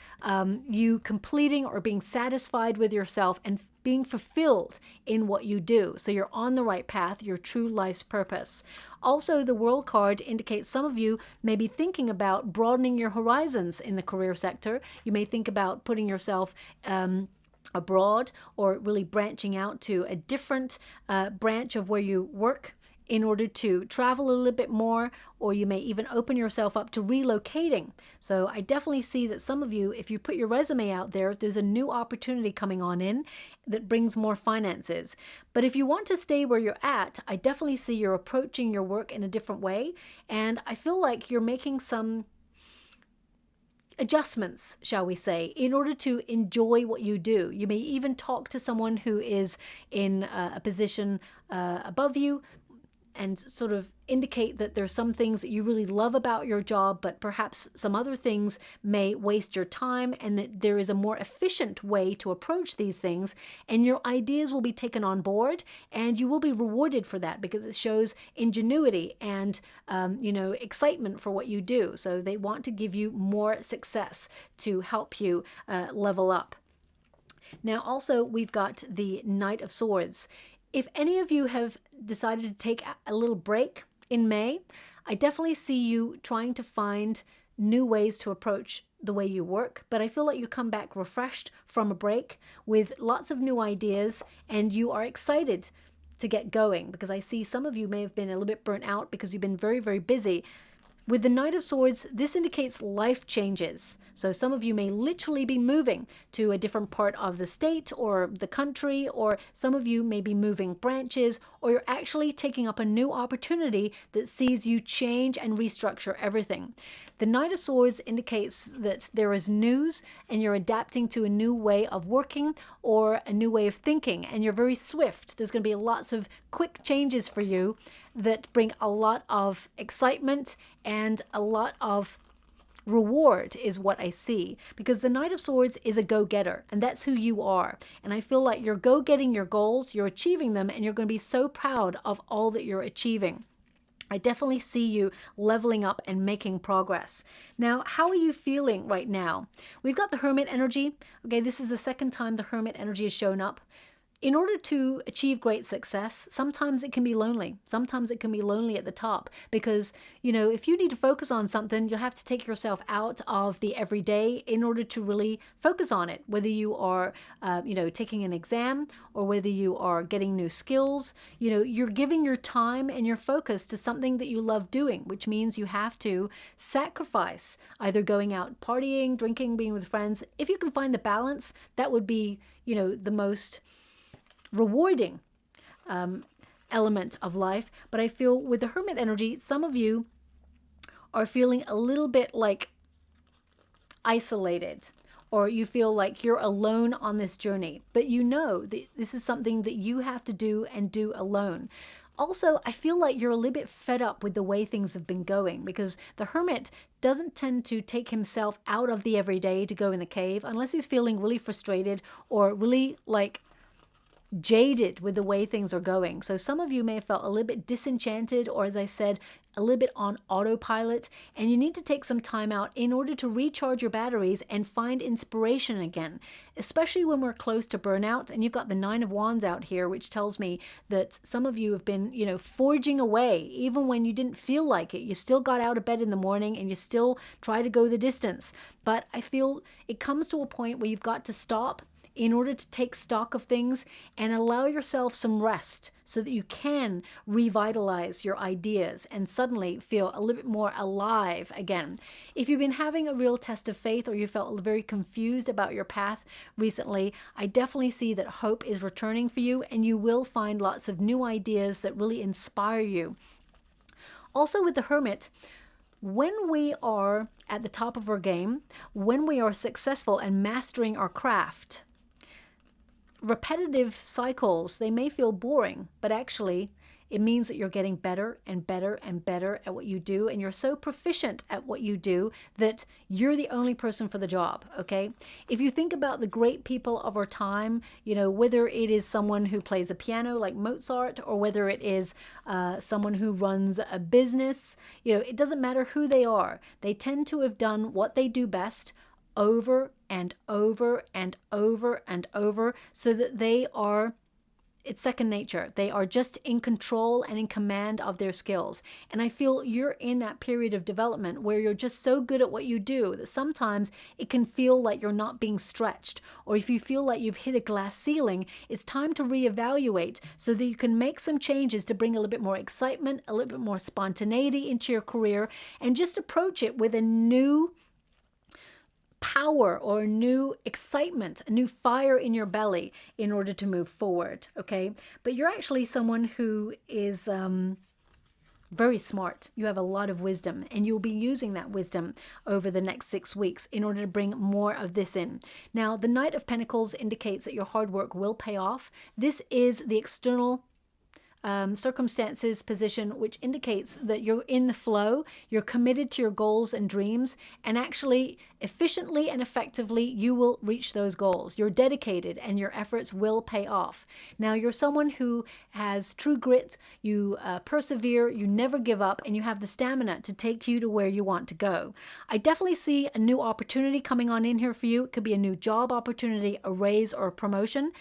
you completing or being satisfied with yourself and being fulfilled in what you do. So you're on the right path, your true life's purpose. Also, the World card indicates some of you may be thinking about broadening your horizons in the career sector. You may think about putting yourself abroad or really branching out to a different branch of where you work in order to travel a little bit more, or you may even open yourself up to relocating. So I definitely see that some of you, if you put your resume out there, there's a new opportunity coming on in that brings more finances. But if you want to stay where you're at, I definitely see you're approaching your work in a different way. And I feel like you're making some adjustments, shall we say, in order to enjoy what you do. You may even talk to someone who is in a position above you and sort of indicate that there's some things that you really love about your job, but perhaps some other things may waste your time, and that there is a more efficient way to approach these things, and your ideas will be taken on board, and you will be rewarded for that because it shows ingenuity and excitement for what you do. So they want to give you more success to help you level up. Now also we've got the Knight of Swords. If any of you have decided to take a little break in May, I definitely see you trying to find new ways to approach the way you work, but I feel like you come back refreshed from a break with lots of new ideas, and you are excited to get going, because I see some of you may have been a little bit burnt out because you've been very, very busy. With the Knight of Swords, this indicates life changes. So some of you may literally be moving to a different part of the state or the country, or some of you may be moving branches, or you're actually taking up a new opportunity that sees you change and restructure everything. The Knight of Swords indicates that there is news and you're adapting to a new way of working or a new way of thinking, and you're very swift. There's going to be lots of quick changes for you that bring a lot of excitement and a lot of reward is what I see, because the Knight of Swords is a go-getter, and that's who you are. And I feel like you're go-getting your goals, you're achieving them, and you're going to be so proud of all that you're achieving. I definitely see you leveling up and making progress. Now, how are you feeling right now? We've got the Hermit energy. Okay, this is the second time the Hermit energy has shown up. In order to achieve great success, sometimes it can be lonely. Sometimes it can be lonely at the top because, if you need to focus on something, you'll have to take yourself out of the everyday in order to really focus on it. Whether you are, taking an exam, or whether you are getting new skills, you're giving your time and your focus to something that you love doing, which means you have to sacrifice either going out partying, drinking, being with friends. If you can find the balance, that would be, the most rewarding element of life. But I feel with the Hermit energy, some of you are feeling a little bit like isolated, or you feel like you're alone on this journey, but that this is something that you have to do and do alone. Also, I feel like you're a little bit fed up with the way things have been going, because the Hermit doesn't tend to take himself out of the everyday to go in the cave unless he's feeling really frustrated or really jaded with the way things are going. So some of you may have felt a little bit disenchanted, or as I said, a little bit on autopilot, and you need to take some time out in order to recharge your batteries and find inspiration again, especially when we're close to burnout. And you've got the Nine of Wands out here, which tells me that some of you have been, forging away. Even when you didn't feel like it, you still got out of bed in the morning and you still try to go the distance. But I feel it comes to a point where you've got to stop in order to take stock of things and allow yourself some rest so that you can revitalize your ideas and suddenly feel a little bit more alive again. If you've been having a real test of faith, or you felt very confused about your path recently, I definitely see that hope is returning for you, and you will find lots of new ideas that really inspire you. Also with the Hermit, when we are at the top of our game, when we are successful and mastering our craft, repetitive cycles, they may feel boring, but actually it means that you're getting better and better and better at what you do, and you're so proficient at what you do that you're the only person for the job, okay? If you think about the great people of our time, whether it is someone who plays a piano like Mozart, or whether it is someone who runs a business, it doesn't matter who they are. They tend to have done what they do best over and over and over and over, so that they are it's second nature. They are just in control and in command of their skills. And I feel you're in that period of development where you're just so good at what you do that sometimes it can feel like you're not being stretched. Or if you feel like you've hit a glass ceiling, it's time to reevaluate so that you can make some changes to bring a little bit more excitement, a little bit more spontaneity into your career, and just approach it with a new power or a new excitement, a new fire in your belly in order to move forward, okay? But you're actually someone who is very smart. You have a lot of wisdom, and you'll be using that wisdom over the next 6 weeks in order to bring more of this in. Now, the Knight of Pentacles indicates that your hard work will pay off. This is the external circumstances position, which indicates that you're in the flow, you're committed to your goals and dreams, and actually efficiently and effectively you will reach those goals. You're dedicated and your efforts will pay off. Now, you're someone who has true grit, you persevere, you never give up, and you have the stamina to take you to where you want to go. I definitely see a new opportunity coming on in here for you. It could be a new job opportunity, a raise, or a promotion.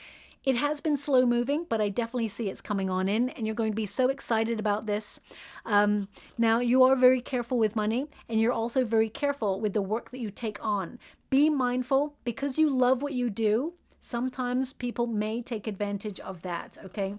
It has been slow moving, but I definitely see it's coming on in, and you're going to be so excited about this. Now, you are very careful with money, and you're also very careful with the work that you take on. Be mindful, because you love what you do, sometimes people may take advantage of that, okay?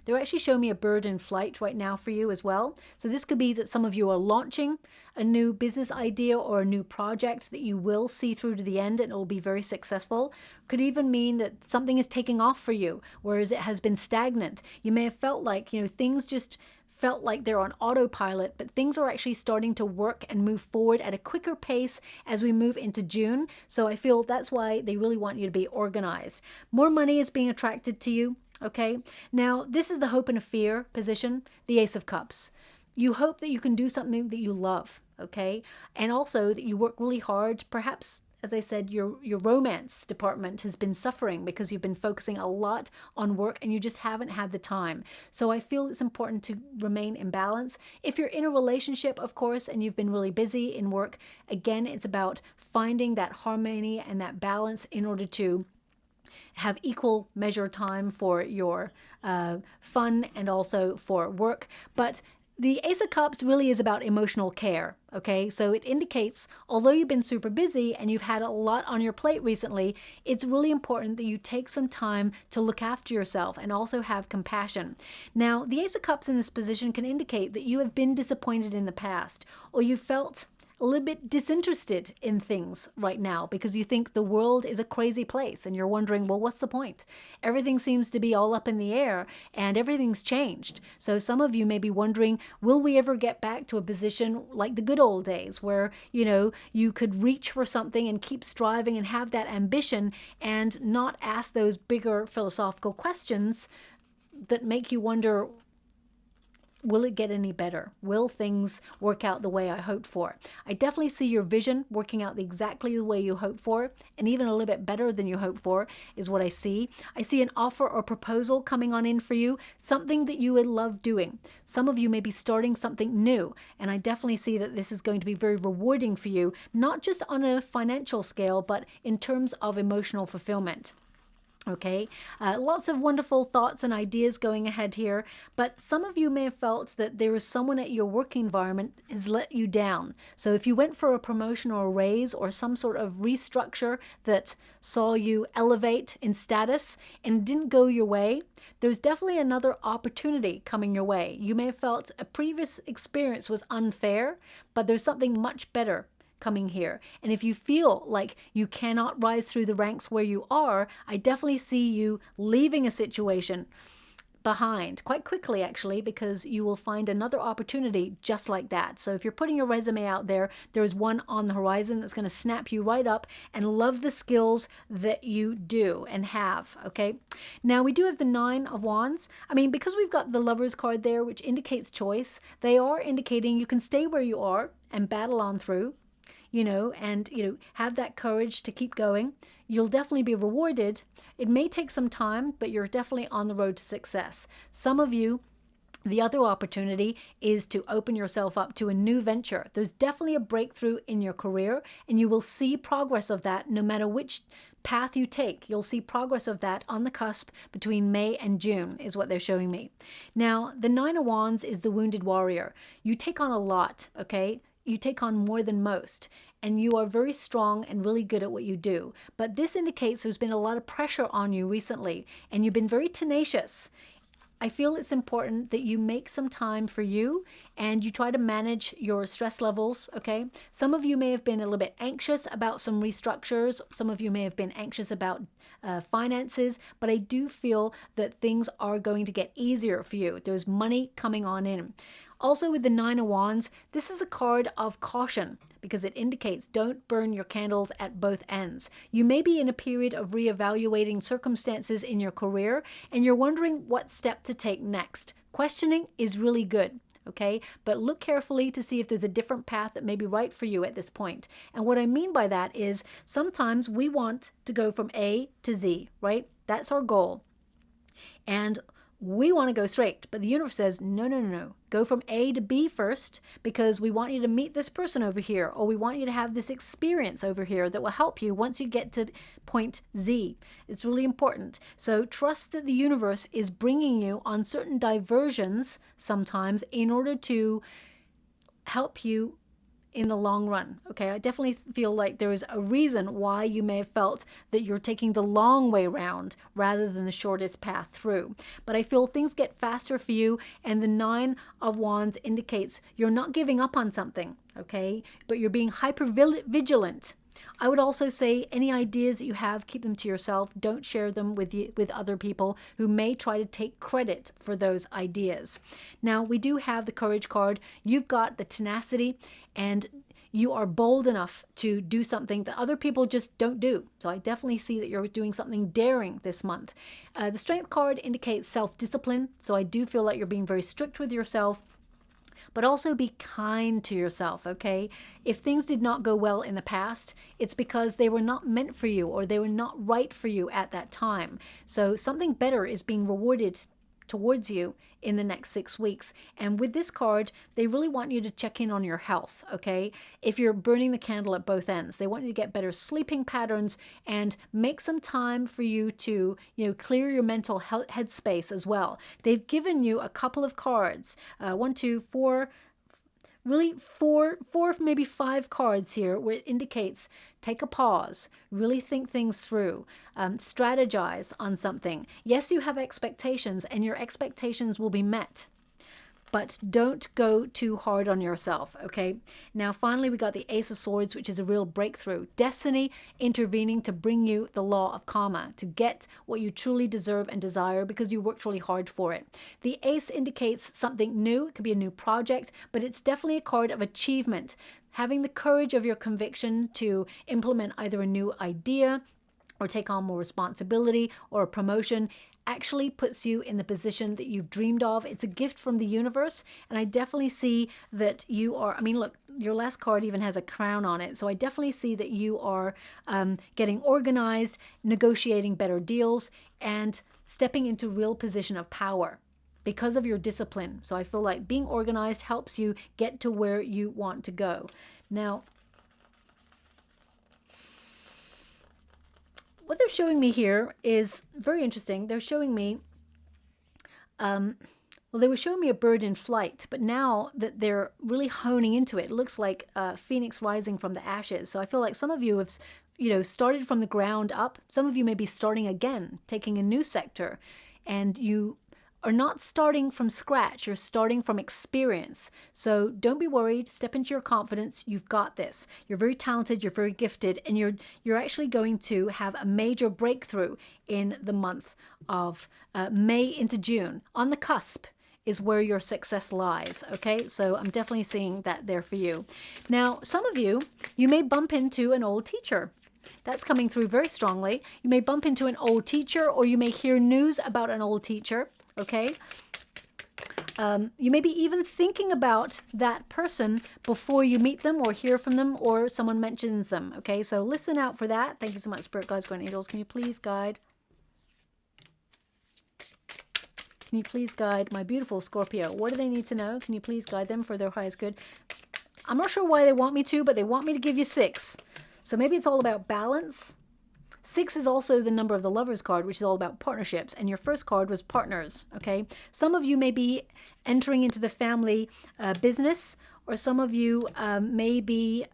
They're actually showing me a bird in flight right now for you as well. So this could be that some of you are launching a new business idea or a new project that you will see through to the end, and it will be very successful. Could even mean that something is taking off for you, whereas it has been stagnant. You may have felt like, things just felt like they're on autopilot, but things are actually starting to work and move forward at a quicker pace as we move into June. So I feel that's why they really want you to be organized. More money is being attracted to you. Okay, now this is the hope and a fear position, the Ace of Cups. You hope that you can do something that you love, okay? And also that you work really hard. Perhaps, as I said, your romance department has been suffering because you've been focusing a lot on work and you just haven't had the time. So I feel it's important to remain in balance. If you're in a relationship, of course, and you've been really busy in work, again, it's about finding that harmony and that balance in order to have equal measure time for your fun and also for work. But the Ace of Cups really is about emotional care, okay? So it indicates, although you've been super busy and you've had a lot on your plate recently, it's really important that you take some time to look after yourself and also have compassion. Now, the Ace of Cups in this position can indicate that you have been disappointed in the past, or you felt a little bit disinterested in things right now because you think the world is a crazy place and you're wondering, well, what's the point? Everything seems to be all up in the air and everything's changed. So some of you may be wondering, will we ever get back to a position like the good old days where, you could reach for something and keep striving and have that ambition and not ask those bigger philosophical questions that make you wonder, will it get any better? Will things work out the way I hoped for? I definitely see your vision working out exactly the way you hoped for, and even a little bit better than you hoped for is what I see. I see an offer or proposal coming on in for you, something that you would love doing. Some of you may be starting something new, and I definitely see that this is going to be very rewarding for you, not just on a financial scale, but in terms of emotional fulfillment. Okay, lots of wonderful thoughts and ideas going ahead here, but some of you may have felt that there is someone at your work environment has let you down. So if you went for a promotion or a raise or some sort of restructure that saw you elevate in status and didn't go your way, there's definitely another opportunity coming your way. You may have felt a previous experience was unfair, but there's something much better coming here. And if you feel like you cannot rise through the ranks where you are, I definitely see you leaving a situation behind quite quickly, actually, because you will find another opportunity just like that. So if you're putting your resume out there, there's one on the horizon that's going to snap you right up and love the skills that you do and have. Okay, now we do have the Nine of Wands. I mean, because we've got the Lovers card there, which indicates choice, they are indicating you can stay where you are and battle on through, and have that courage to keep going. You'll definitely be rewarded. It may take some time, but you're definitely on the road to success. Some of you, the other opportunity is to open yourself up to a new venture. There's definitely a breakthrough in your career, and you will see progress of that no matter which path you take. You'll see progress of that on the cusp between May and June is what they're showing me. Now, the Nine of Wands is the wounded warrior. You take on a lot, okay? You take on more than most, and you are very strong and really good at what you do. But this indicates there's been a lot of pressure on you recently, and you've been very tenacious. I feel it's important that you make some time for you and you try to manage your stress levels, okay? Some of you may have been a little bit anxious about some restructures. Some of you may have been anxious about finances, but I do feel that things are going to get easier for you. There's money coming on in. Also with the Nine of Wands, this is a card of caution because it indicates don't burn your candles at both ends. You may be in a period of reevaluating circumstances in your career and you're wondering what step to take next. Questioning is really good, okay? But look carefully to see if there's a different path that may be right for you at this point. And what I mean by that is sometimes we want to go from A to Z, right? That's our goal. And we want to go straight, but the universe says, no, no, no, no. Go from A to B first because we want you to meet this person over here, or we want you to have this experience over here that will help you once you get to point Z. It's really important. So trust that the universe is bringing you on certain diversions sometimes in order to help you in the long run. Okay, I definitely feel like there is a reason why you may have felt that you're taking the long way round rather than the shortest path through. But I feel things get faster for you, and the Nine of Wands indicates you're not giving up on something, okay, but you're being hyper vigilant. I would also say any ideas that you have, keep them to yourself. Don't share them with other people who may try to take credit for those ideas. Now, we do have the Courage card. You've got the tenacity and you are bold enough to do something that other people just don't do. So I definitely see that you're doing something daring this month. The Strength card indicates self-discipline. So I do feel like you're being very strict with yourself. But also be kind to yourself, okay? If things did not go well in the past, it's because they were not meant for you or they were not right for you at that time. So something better is being rewarded towards you in the next 6 weeks. And with this card, they really want you to check in on your health, okay? If you're burning the candle at both ends, they want you to get better sleeping patterns and make some time for you to, clear your mental headspace as well. They've given you a couple of cards, 1, 2, 4, really four, maybe 5 cards here where it indicates take a pause, really think things through, strategize on something. Yes, you have expectations and your expectations will be met, but don't go too hard on yourself, okay? Now, finally, we got the Ace of Swords, which is a real breakthrough. Destiny intervening to bring you the law of karma, to get what you truly deserve and desire because you worked really hard for it. The Ace indicates something new. It could be a new project, but it's definitely a card of achievement. Having the courage of your conviction to implement either a new idea or take on more responsibility or a promotion actually puts you in the position that you've dreamed of. It's a gift from the universe. And I definitely see that you are, look, your last card even has a crown on it. So I definitely see that you are getting organized, negotiating better deals, and stepping into real position of power because of your discipline. So I feel like being organized helps you get to where you want to go. Now, what they're showing me here is very interesting. They're showing me, well, they were showing me a bird in flight, but now that they're really honing into it, it looks like a phoenix rising from the ashes. So I feel like some of you have, started from the ground up. Some of you may be starting again, taking a new sector, and you are not starting from scratch. You're starting from experience. So don't be worried. Step into your confidence. You've got this. You're very talented. You're very gifted. And you're actually going to have a major breakthrough in the month of May into June. On the cusp is where your success lies. Okay, so I'm definitely seeing that there for you. Now, some of you may bump into an old teacher. That's coming through very strongly. You may bump into an old teacher, or you may hear news about an old teacher, okay? You may be even thinking about that person before you meet them or hear from them or someone mentions them, okay? So listen out for that. Thank you so much, Spirit Guides, Guardian Angels. Can you please guide? Can you please guide my beautiful Scorpio? What do they need to know? Can you please guide them for their highest good? I'm not sure why they want me to, but they want me to give you 6. So maybe it's all about balance. 6 is also the number of the Lovers card, which is all about partnerships. And your first card was partners, okay? Some of you may be entering into the family business, or some of you may be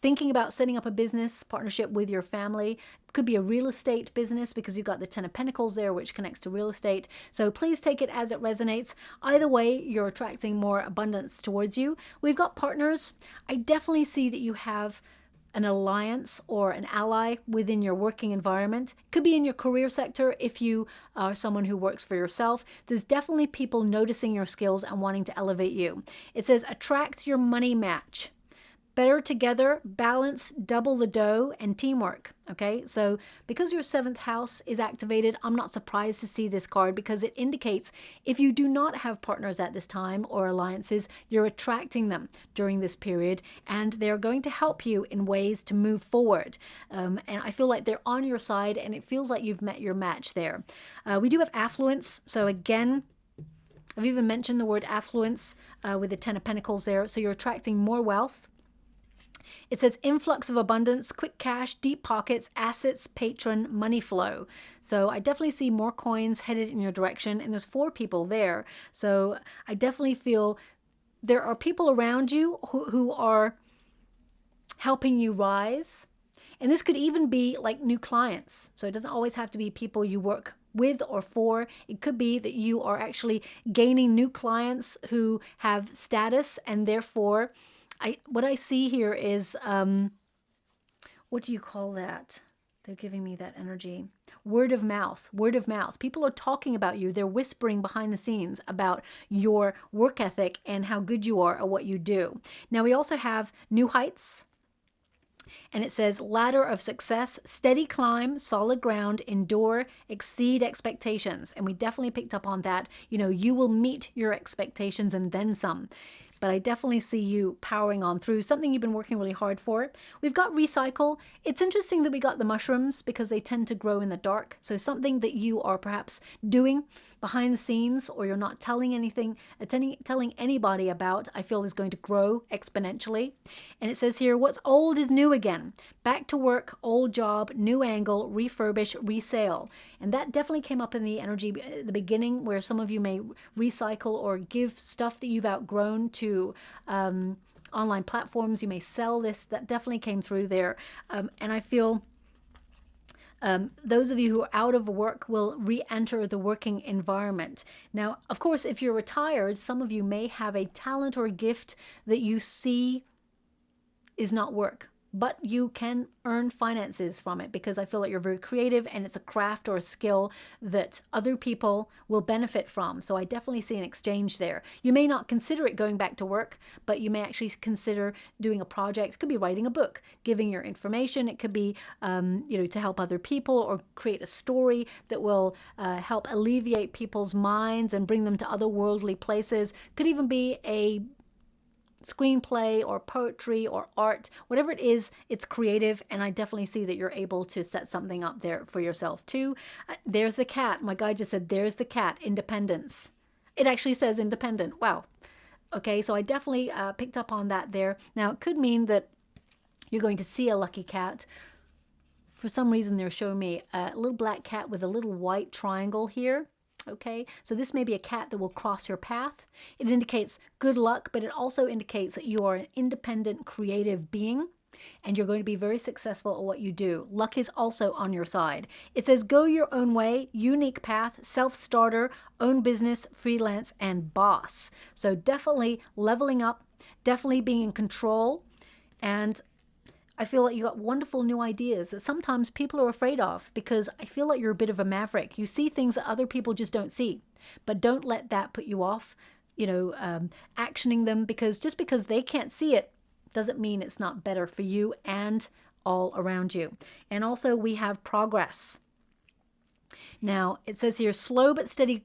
thinking about setting up a business partnership with your family. It could be a real estate business because you've got the 10 of Pentacles there, which connects to real estate. So please take it as it resonates. Either way, you're attracting more abundance towards you. We've got partners. I definitely see that you have an alliance or an ally within your working environment. Could be in your career sector if you are someone who works for yourself. There's definitely people noticing your skills and wanting to elevate you. It says attract your money match. Better together, balance, double the dough, and teamwork. Okay, so because your 7th house is activated, I'm not surprised to see this card because it indicates if you do not have partners at this time or alliances, you're attracting them during this period and they're going to help you in ways to move forward. And I feel like they're on your side and it feels like you've met your match there. We do have affluence. So again, I've even mentioned the word affluence with the 10 of Pentacles there. So you're attracting more wealth. It says influx of abundance, quick cash, deep pockets, assets, patron, money flow. So I definitely see more coins headed in your direction, and there's 4 people there. So I definitely feel there are people around you who are helping you rise. And this could even be like new clients. So it doesn't always have to be people you work with or for. It could be that you are actually gaining new clients who have status, and therefore what I see here is, what do you call that? They're giving me that energy. Word of mouth, word of mouth. People are talking about you. They're whispering behind the scenes about your work ethic and how good you are at what you do. Now we also have new heights. And it says ladder of success, steady climb, solid ground, endure, exceed expectations. And we definitely picked up on that. You know, you will meet your expectations and then some. But I definitely see you powering on through something you've been working really hard for. We've got recycle. It's interesting that we got the mushrooms because they tend to grow in the dark. So something that you are perhaps doing behind the scenes or you're not telling anything, telling anybody about, I feel is going to grow exponentially. And it says here, what's old is new again. Back to work, old job, new angle, refurbish, resale. And that definitely came up in the energy at the beginning where some of you may recycle or give stuff that you've outgrown to online platforms. You may sell this. That definitely came through there. And I feel those of you who are out of work will re-enter the working environment. Now, of course, if you're retired, some of you may have a talent or a gift that you see is not work, but you can earn finances from it because I feel like you're very creative and it's a craft or a skill that other people will benefit from. So I definitely see an exchange there. You may not consider it going back to work, but you may actually consider doing a project. It could be writing a book, giving your information. It could be, to help other people or create a story that will help alleviate people's minds and bring them to otherworldly places. Could even be a screenplay or poetry or art, whatever it is, it's creative. And I definitely see that you're able to set something up there for yourself too. There's the cat. My guy just said, there's the cat, independence. It actually says independent. Wow. Okay, so I definitely picked up on that there. Now, it could mean that you're going to see a lucky cat. For some reason, they're showing me a little black cat with a little white triangle here. Okay, so this may be a cat that will cross your path. It indicates good luck, but it also indicates that you are an independent, creative being, and you're going to be very successful at what you do. Luck is also on your side. It says go your own way, unique path, self-starter, own business, freelance, and boss. So definitely leveling up, definitely being in control, and I feel like you got wonderful new ideas that sometimes people are afraid of because I feel like you're a bit of a maverick. You see things that other people just don't see, but don't let that put you off, actioning them, because just because they can't see it doesn't mean it's not better for you and all around you. And also we have progress. Now it says here, slow but steady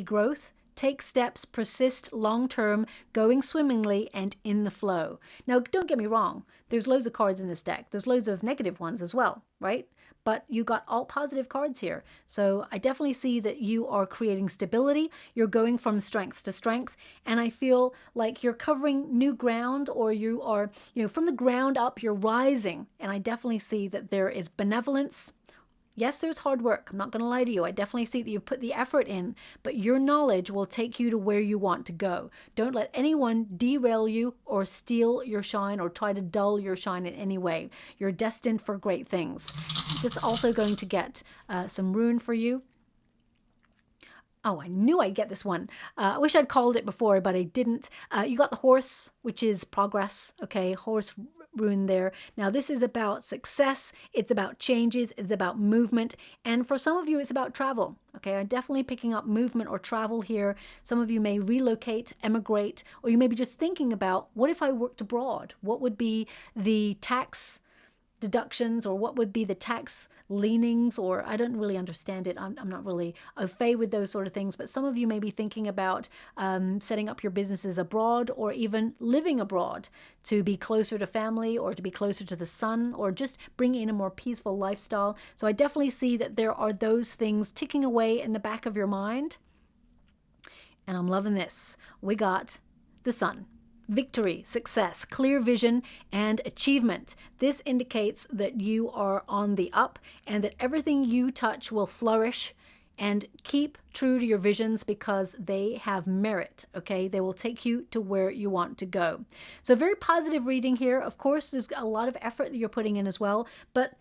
growth, Take steps, persist long-term, going swimmingly and in the flow. Now, don't get me wrong. There's loads of cards in this deck. There's loads of negative ones as well, right? But you got all positive cards here. So I definitely see that you are creating stability. You're going from strength to strength. And I feel like you're covering new ground, or you are, from the ground up, you're rising. And I definitely see that there is benevolence. Yes, there's hard work. I'm not going to lie to you. I definitely see that you've put the effort in, but your knowledge will take you to where you want to go. Don't let anyone derail you or steal your shine or try to dull your shine in any way. You're destined for great things. Just also going to get some rune for you. Oh, I knew I'd get this one. I wish I'd called it before, but I didn't. You got the horse, which is progress. Okay, horse rune there. Now, this is about success. It's about changes. It's about movement. And for some of you, it's about travel. Okay, I'm definitely picking up movement or travel here. Some of you may relocate, emigrate, or you may be just thinking about, what if I worked abroad? What would be the tax deductions, or what would be the tax leanings, or I don't really understand it. I'm not really au fait with those sort of things, but some of you may be thinking about setting up your businesses abroad, or even living abroad to be closer to family, or to be closer to the sun, or just bring in a more peaceful lifestyle. So I definitely see that there are those things ticking away in the back of your mind. And I'm loving this. We got the sun. Victory, success, clear vision, and achievement. This indicates that you are on the up and that everything you touch will flourish. And keep true to your visions, because they have merit, okay? They will take you to where you want to go. So very positive reading here. Of course, there's a lot of effort that you're putting in as well, but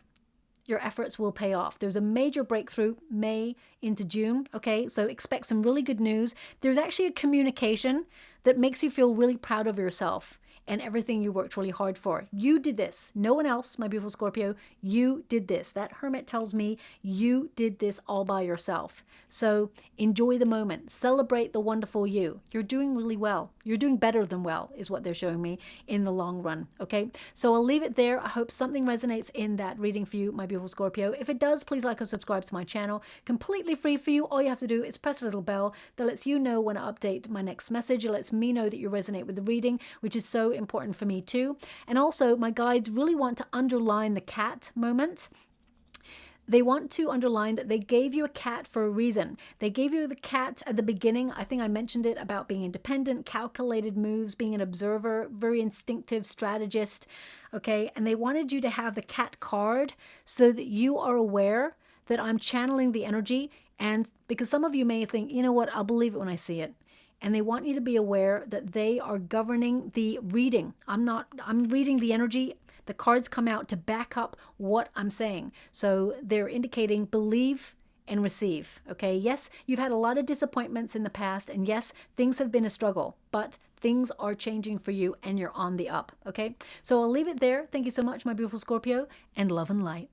your efforts will pay off. There's a major breakthrough May into June, okay? So expect some really good news. There's actually a communication that makes you feel really proud of yourself and everything you worked really hard for. You did this. No one else, my beautiful Scorpio. You did this. That Hermit tells me you did this all by yourself. So enjoy the moment. Celebrate the wonderful you. You're doing really well. You're doing better than well, is what they're showing me in the long run, okay? So I'll leave it there. I hope something resonates in that reading for you, my beautiful Scorpio. If it does, please like and subscribe to my channel. Completely free for you. All you have to do is press a little bell that lets you know when I update my next message. It lets me know that you resonate with the reading, which is so important for me too. And also, my guides really want to underline the cat moment. They want to underline that they gave you a cat for a reason. They gave you the cat at the beginning. I think I mentioned it about being independent, calculated moves, being an observer, very instinctive strategist, okay? And they wanted you to have the cat card so that you are aware that I'm channeling the energy. And because some of you may think, you know what, I'll believe it when I see it. And they want you to be aware that they are governing the reading. I'm reading the energy. The cards come out to back up what I'm saying. So they're indicating believe and receive, okay? Yes, you've had a lot of disappointments in the past, and yes, things have been a struggle, but things are changing for you and you're on the up, okay? So I'll leave it there. Thank you so much, my beautiful Scorpio, and love and light.